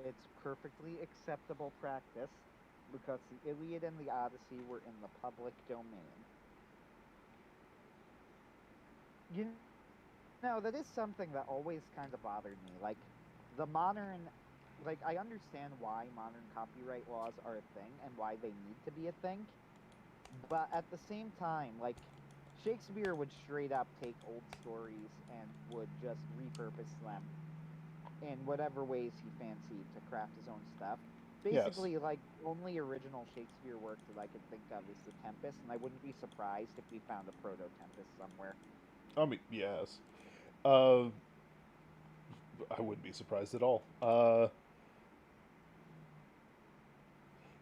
It's perfectly acceptable practice because the Iliad and the Odyssey were in the public domain. You know, that is something that always kind of bothered me. Like, the modern like I understand why modern copyright laws are a thing and why they need to be a thing, but at the same time, like Shakespeare would straight up take old stories and would just repurpose them in whatever ways he fancied to craft his own stuff. Yes. Basically, like the only original Shakespeare work that I could think of is The Tempest, and I wouldn't be surprised if we found a proto Tempest somewhere. I mean, yes. Uh, I wouldn't be surprised at all.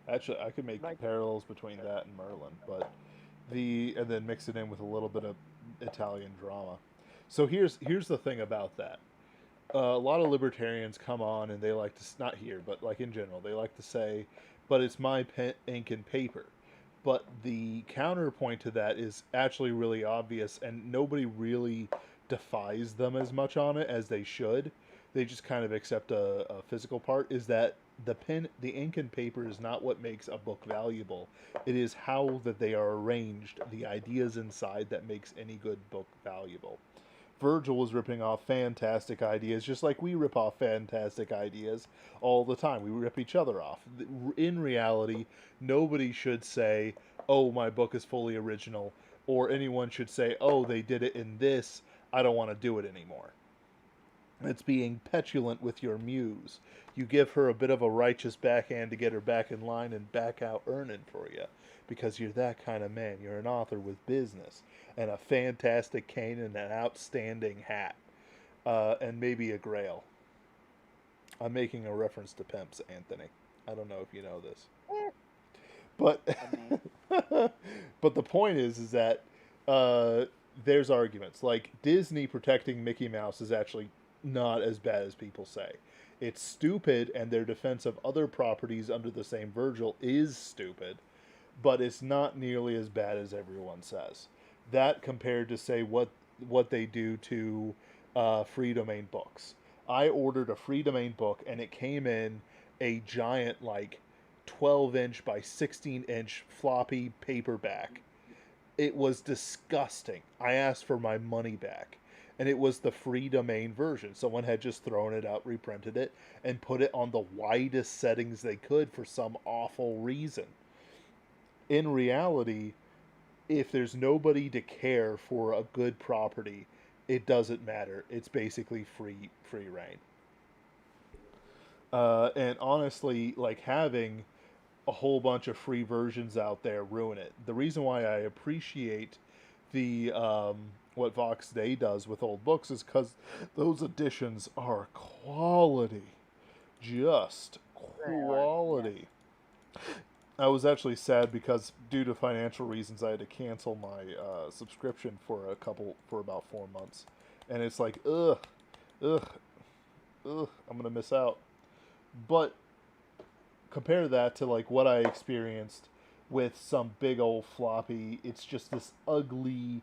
Actually, I could make Like, parallels between that and Merlin, but and then mix it in with a little bit of Italian drama. So here's the thing about that. A lot of libertarians come on and they like to not here, but like in general, they like to say, "But it's my pen, ink, and paper." But the counterpoint to that is actually really obvious, and nobody really defies them as much on it as they should. They just kind of accept a physical part. Is that the ink and paper is not what makes a book valuable. It is how that they are arranged, the ideas inside that makes any good book valuable. Virgil was ripping off fantastic ideas, just like we rip off fantastic ideas all the time. We rip each other off. In reality, nobody should say, "Oh, my book is fully original," or anyone should say, "Oh, they did it in this. I don't want to do it anymore." It's being petulant with your muse. You give her a bit of a righteous backhand to get her back in line and back out earning for you. Because you're that kind of man. You're an author with business and a fantastic cane and an outstanding hat. And maybe a grail. I'm making a reference to pimps, Anthony. I don't know if you know this. eh, But Aeneid. but the point is that uh, there's arguments like Disney protecting Mickey Mouse is actually not as bad as people say. It's stupid, and their defense of other properties under the same Virgil is stupid, but it's not nearly as bad as everyone says. That compared to say what they do to free domain books. I ordered a free domain book, and it came in a giant 12-inch by 16-inch floppy paperback. It was disgusting. I asked for my money back. And it was the free domain version. Someone had just thrown it out, reprinted it, and put it on the widest settings they could for some awful reason. In reality, if there's nobody to care for a good property, it doesn't matter. It's basically free reign. And honestly, like having a whole bunch of free versions out there ruin it. The reason why I appreciate the what Vox Day does with old books is because those editions are quality, just They are, yes. quality. I was actually sad because due to financial reasons, I had to cancel my subscription for about 4 months, and it's like ugh, I'm gonna miss out. But compare that to like what I experienced with some big old floppy. It's just this ugly,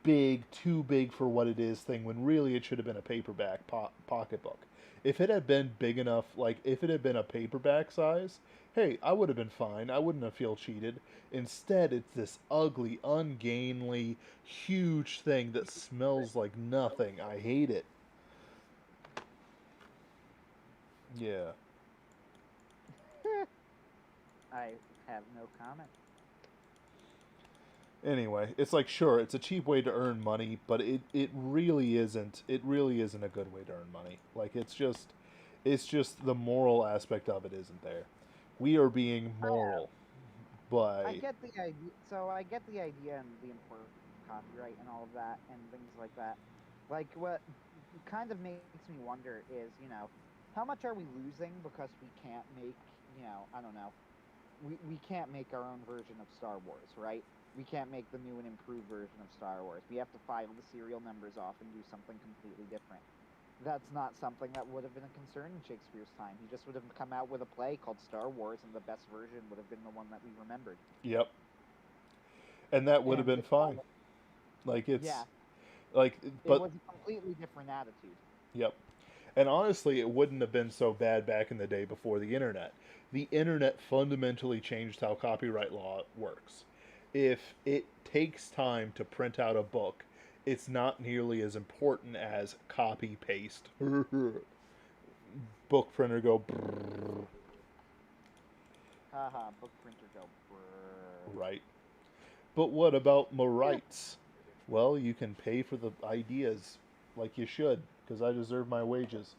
big, too big for what it is thing. When really it should have been a paperback pocketbook. If it had been big enough, like if it had been a paperback size, hey, I would have been fine. I wouldn't have feel cheated. Instead, it's this ugly, ungainly, huge thing that smells like nothing. I hate it. Yeah. I have no comment. Anyway, it's like sure, it's a cheap way to earn money, but it really isn't. It really isn't a good way to earn money. Like it's just the moral aspect of it isn't there. We are being moral I by get the idea. So I get the idea and the importance of copyright and all of that and things like that. Like what kind of makes me wonder is, how much are we losing because we can't make, I don't know, we can't make our own version of Star Wars, right? We can't make the new and improved version of Star Wars. We have to file the serial numbers off and do something completely different. That's not something that would have been a concern in Shakespeare's time. He just would have come out with a play called Star Wars, and the best version would have been the one that we remembered. yep, and that would have And been fine. Like it's yeah, like it but was a completely different attitude. yep. And honestly, it wouldn't have been so bad back in the day before the internet. The internet fundamentally changed how copyright law works. If it takes time to print out a book, it's not nearly as important as copy paste. book printer go brrr, Haha, book printer go brrr. right. But what about my rights? Well, you can pay for the ideas like you should, because I deserve my wages.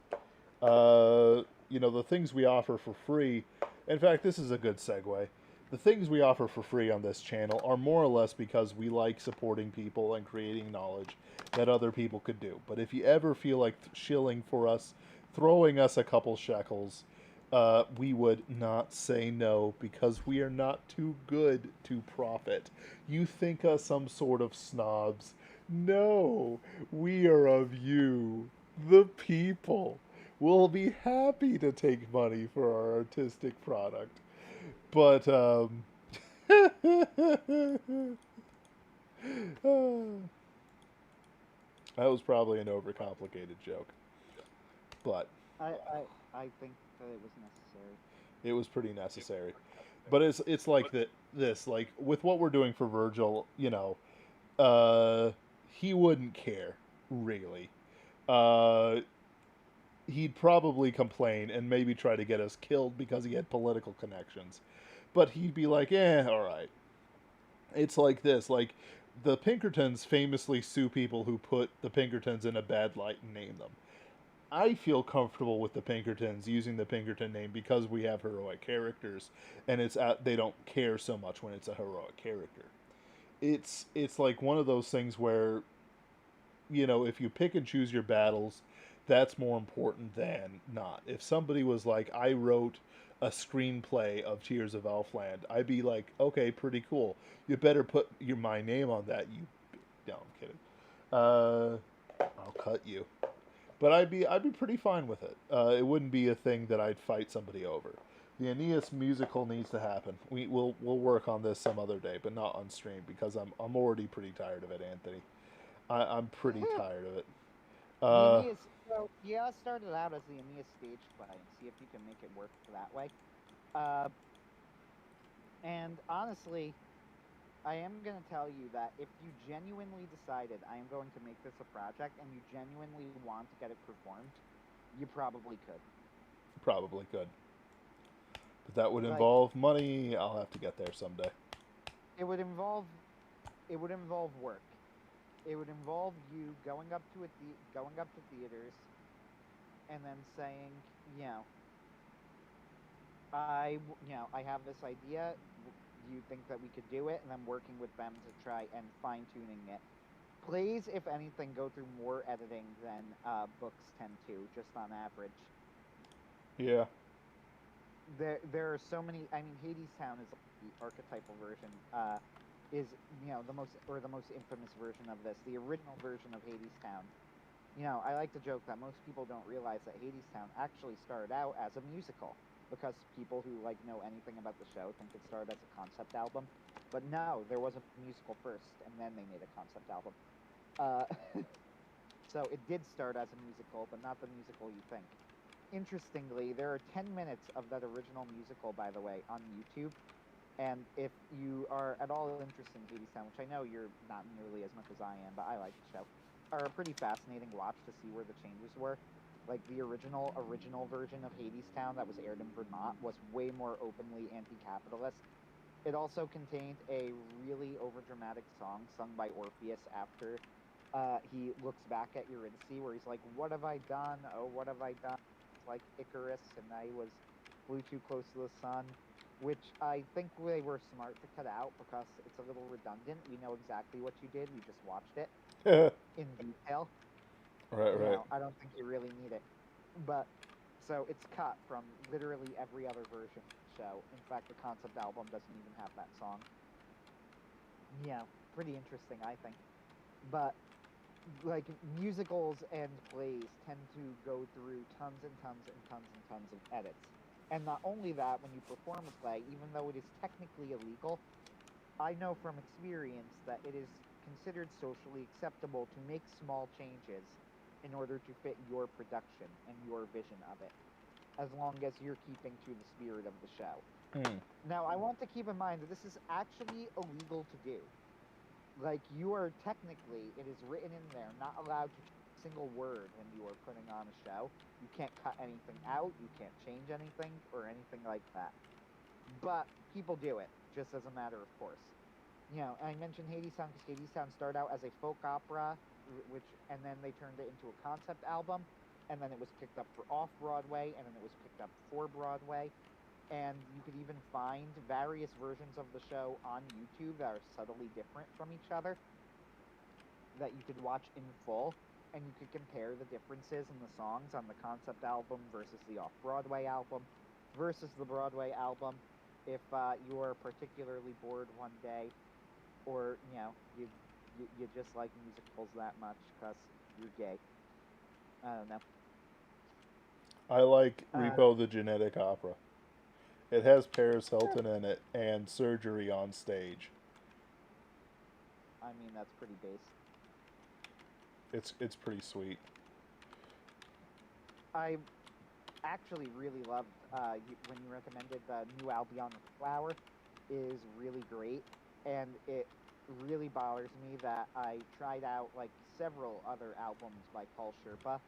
The things we offer for free. In fact, this is a good segue. The things we offer for free on this channel are more or less because we like supporting people and creating knowledge that other people could do. But if you ever feel like shilling for us, throwing us a couple shekels, we would not say no because we are not too good to profit. You think us some sort of snobs. No, we are of you, the people. We'll be happy to take money for our artistic product. But, that was probably an overcomplicated joke. But I, I, I think that it was necessary. it was pretty necessary. But it's like this like with what we're doing for Virgil, he wouldn't care really. Uh, he'd probably complain and maybe try to get us killed because he had political connections. But he'd be like, all right. It's like this, like the Pinkertons famously sue people who put the Pinkertons in a bad light and name them. I feel comfortable with the Pinkertons using the Pinkerton name because we have heroic characters, and they don't care so much when it's a heroic character. It's like one of those things where if you pick and choose your battles, that's more important than not. If somebody was like, I wrote a screenplay of Tears of Elfland, I'd be like, okay, pretty cool. You better put my name on that. No, I'm kidding. I'll cut you. But I'd be pretty fine with it. It wouldn't be a thing that I'd fight somebody over. The Aeneas musical needs to happen. We'll work on this some other day, but not on stream because I'm already pretty tired of it, Anthony. I'm pretty tired of it. The Uh, Aeneas, so yeah, started out as the Aeneas stage play and see if you can make it work that way. Uh, and honestly, I am going to tell you that if you genuinely decided I am going to make this a project and you genuinely want to get it performed, you probably could. Probably could, but that would Like involve money. I'll have to get there someday. it would involve it would involve work. It would involve you going up to theaters and then saying, you know, I have this idea. Do you think that we could do it? And then working with them to try and fine tuning it. Plays, if anything, go through more editing than books tend to, just on average. Yeah. There are so many. I mean, Hades Town is the archetypal version. Is the most infamous version of this. The original version of Hades Town. I like to joke that most people don't realize that Hades Town actually started out as a musical because people who know anything about the show think it started as a concept album. But no, there was a musical first, and then they made a concept album. Uh, so it did start as a musical, but not the musical you think. Interestingly, there are 10 minutes of that original musical, by the way, on YouTube. And if you are at all interested in Hades Town, which I know you're not nearly as much as I am, but I like the show, are a pretty fascinating watch to see where the changes were. Like the original version of Hades Town that was aired in Vermont was way more openly anti-capitalist. It also contained a really overdramatic song sung by Orpheus after he looks back at Eurydice, where he's like, "What have I done? Oh, what have I done?" It's like Icarus, and I flew too close to the sun, which I think they were smart to cut out because it's a little redundant. We know exactly what you did. We just watched it Right, in detail. right. I don't think you really need it. But so it's cut from literally every other version of the show. In fact, the concept album doesn't even have that song. Pretty interesting, I think. But musicals and plays tend to go through tons and tons and tons and tons of edits. And not only that, when you perform a play, even though it is technically illegal, I know from experience that it is considered socially acceptable to make small changes in order to fit your production and your vision of it, as long as you're keeping to the spirit of the show. Mm. Now, I want to keep in mind that this is actually illegal to do. You are technically, it is written in there, not allowed to single word when you are putting on a show. You can't cut anything out, you can't change anything or anything like that. But people do it just as a matter of course. I mentioned Hadestown because Hadestown started out as a folk opera, and then they turned it into a concept album, and then it was picked up for off Broadway, and then it was picked up for Broadway, and you could even find various versions of the show on YouTube that are subtly different from each other that you could watch in full, and you could compare the differences in the songs on the concept album versus the off Broadway album versus the Broadway album. If you are particularly bored one day, or you just like musicals that much because you're gay. I don't know. I like Uh, Repo the Genetic Opera. It has Paris Hilton in it and surgery on stage. I mean, that's pretty base. It's pretty sweet. I actually really loved when you recommended the new Albion Flower is really great, and it really bothers me that I tried out like several other albums by Paul Sherpa,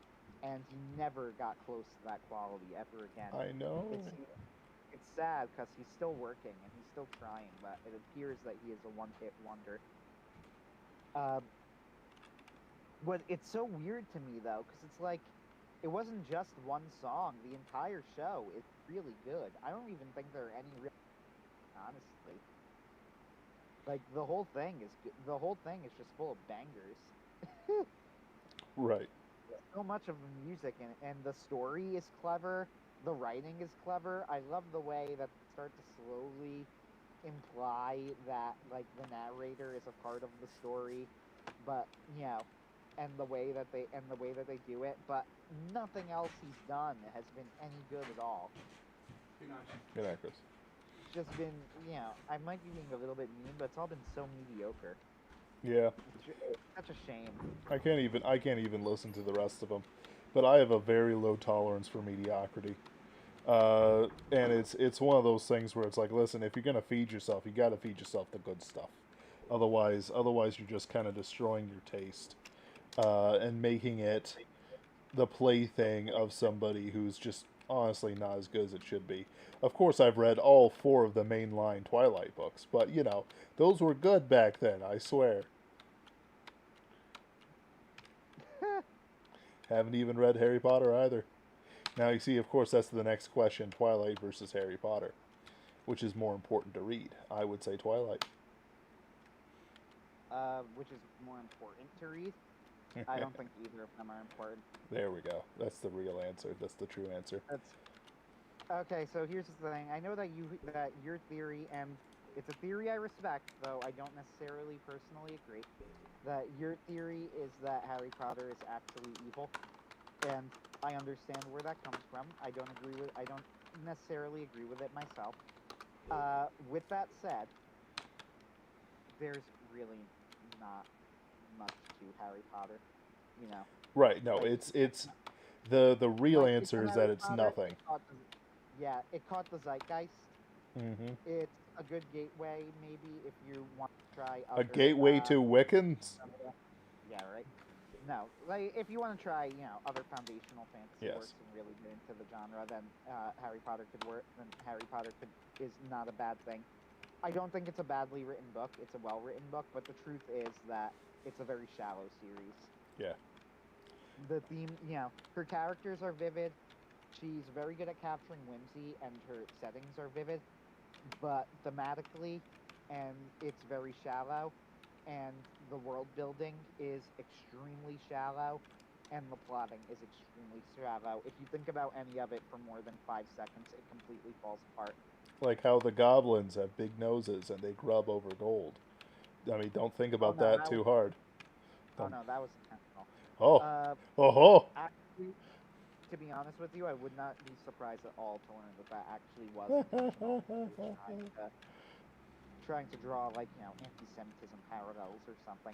and he never got close to that quality ever again. I know. It's sad because he's still working and he's still trying, but it appears that he is a one-hit wonder. What it's so weird to me though, because it's like it wasn't just one song. The entire show is really good. I don't even think there are any real, honestly. Like the whole thing is good. The whole thing is just full of bangers. Right. So much of the music and the story is clever. The writing is clever. I love the way that they start to slowly imply that like the narrator is a part of the story, but and the way that they do it. But nothing else he's done has been any good at all. Good actress. It's just been I might be being a little bit mean, but it's all been so mediocre. Yeah. It's such a shame. I can't even listen to the rest of them, but I have a very low tolerance for mediocrity. And it's one of those things where it's like, listen, if you're gonna feed yourself, you gotta feed yourself the good stuff. Otherwise, you're just kind of destroying your taste, and making it the plaything of somebody who's just honestly not as good as it should be. Of course, I've read all four of the mainline Twilight books, but those were good back then. I swear. Haven't even read Harry Potter either. Now you see, of course, that's the next question: Twilight versus Harry Potter, which is more important to read? I would say Twilight. Which is more important to read. I don't think either of them are important. There we go. That's the real answer. That's the true answer. That's okay. So here's the thing. I know that your theory, and it's a theory I respect, though I don't necessarily personally agree. That your theory is that Harry Potter is actually evil, and I understand where that comes from. I don't necessarily agree with it myself. With that said, there's really not much to Harry Potter. You know, Right. No, like it's the real like answer is Harry that it's Potter, nothing. it caught the zeitgeist. Mm-hmm. It's a good gateway, maybe if you want to try A other. gateway to Wiccans. Yeah, right. No, like if you want to try, other foundational fantasy Yes. works and really get into the genre, then Harry Potter could work. Then Harry Potter is not a bad thing. I don't think it's a badly written book. It's a well-written book, but the truth is that it's a very shallow series. Yeah. The theme, her characters are vivid. She's very good at capturing whimsy, and her settings are vivid, but thematically, and it's very shallow, and the world building is extremely shallow, and the plotting is extremely shallow. If you think about any of it for more than 5 seconds, it completely falls apart. Like how the goblins have big noses and they grub over gold. I mean, don't think Oh about no, that too hard. oh Don't. no, that was intentional. Oh. Uh, Oh. actually, to be honest with you, I would not be surprised at all to learn that actually was intentional. Trying to draw like anti-Semitism parallels or something.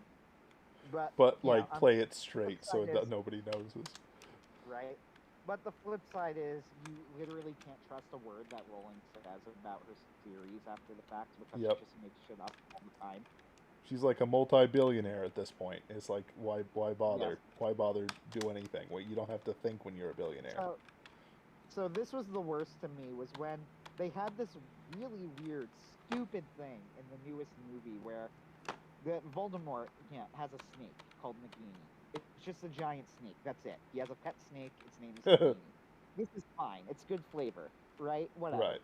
But But you know, like on play it the flip straight so side is nobody notices. right. But the flip side is you literally can't trust a word that Rowling says about her series after the fact because she Yep. just makes shit up all the time. She's like a multi-billionaire at this point. It's like, why Yes. bother? Why bother do anything? Well, you don't have to think when you're a billionaire. So so this was the worst to me was when they had this really weird, stupid thing in the newest movie where the Voldemort has a snake called Nagini. It's just a giant snake. That's it. He has a pet snake. Its name is Nagini. This is fine. It's good flavor, right? Whatever. Right.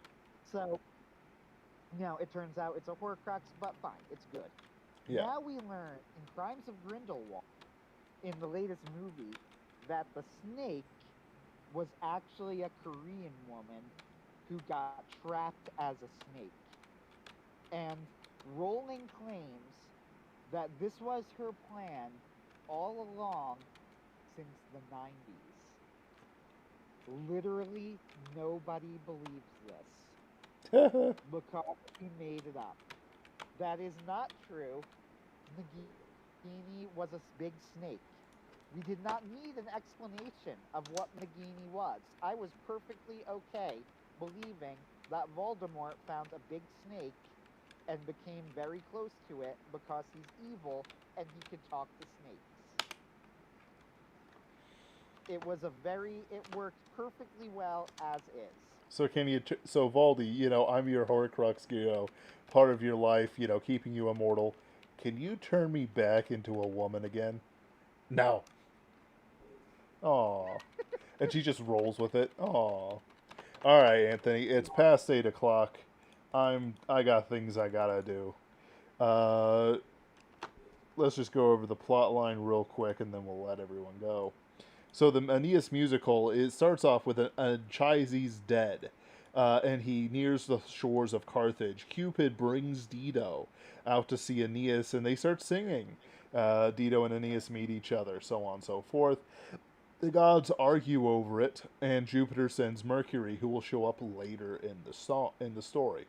So it turns out it's a Horcrux, but fine. It's good. Yeah. Now we learn in Crimes of Grindelwald, in the latest movie, that the snake was actually a Korean woman who got trapped as a snake. And Rowling claims that this was her plan all along since the 90s. Literally, nobody believes this because he made it up. That is not true. Nagini was a big snake. We did not need an explanation of what Nagini was. I was perfectly okay believing that Voldemort found a big snake and became very close to it because he's evil and he could talk to snakes. It worked perfectly well as is. So so Valdi, I'm your Horcrux, part of your life, keeping you immortal. Can you turn me back into a woman again? No. Aw. And she just rolls with it. Aw. All right, Anthony. It's past 8 o'clock. I got things I gotta do. Uh, let's just go over the plot line real quick, and then we'll let everyone go. So the Aeneas musical, it starts off with Anchises dead, and he nears the shores of Carthage. Cupid brings Dido out to see Aeneas, and they start singing. Dido and Aeneas meet each other, so on and so forth. The gods argue over it, and Jupiter sends Mercury, who will show up later in the story.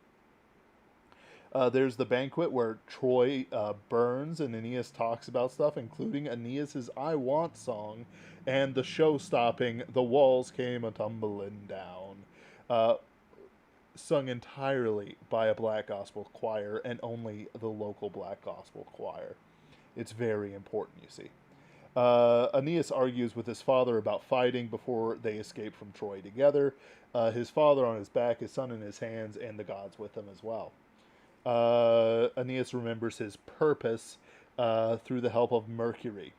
There's the banquet where Troy burns and Aeneas talks about stuff, including Aeneas's "I Want" song, and the show stopping "The Walls Came a Tumbling Down," uh, sung entirely by a black gospel choir and only the local black gospel choir. It's very important, you see. Aeneas argues with his father about fighting before they escape from Troy together. His father on his back, his son in his hands, and the gods with him as well. Aeneas remembers his purpose through the help of Mercury,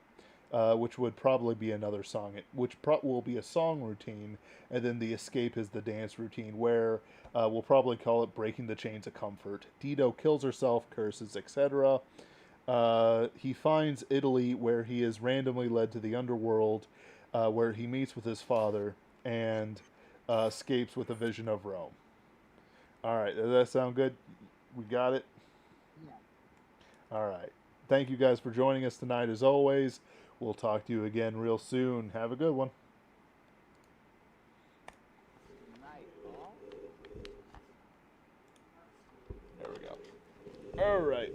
which would probably be another song, will be a song routine, and then the escape is the dance routine, where we'll probably call it breaking the chains of comfort. Dido kills herself, curses, etc. He finds Italy, where he is randomly led to the underworld, where he meets with his father and escapes with a vision of Rome. All right, does that sound good? We got it? Yeah. All right. Thank you guys for joining us tonight, as always. We'll talk to you again real soon. Have a good one. Night, all. There we go. All right.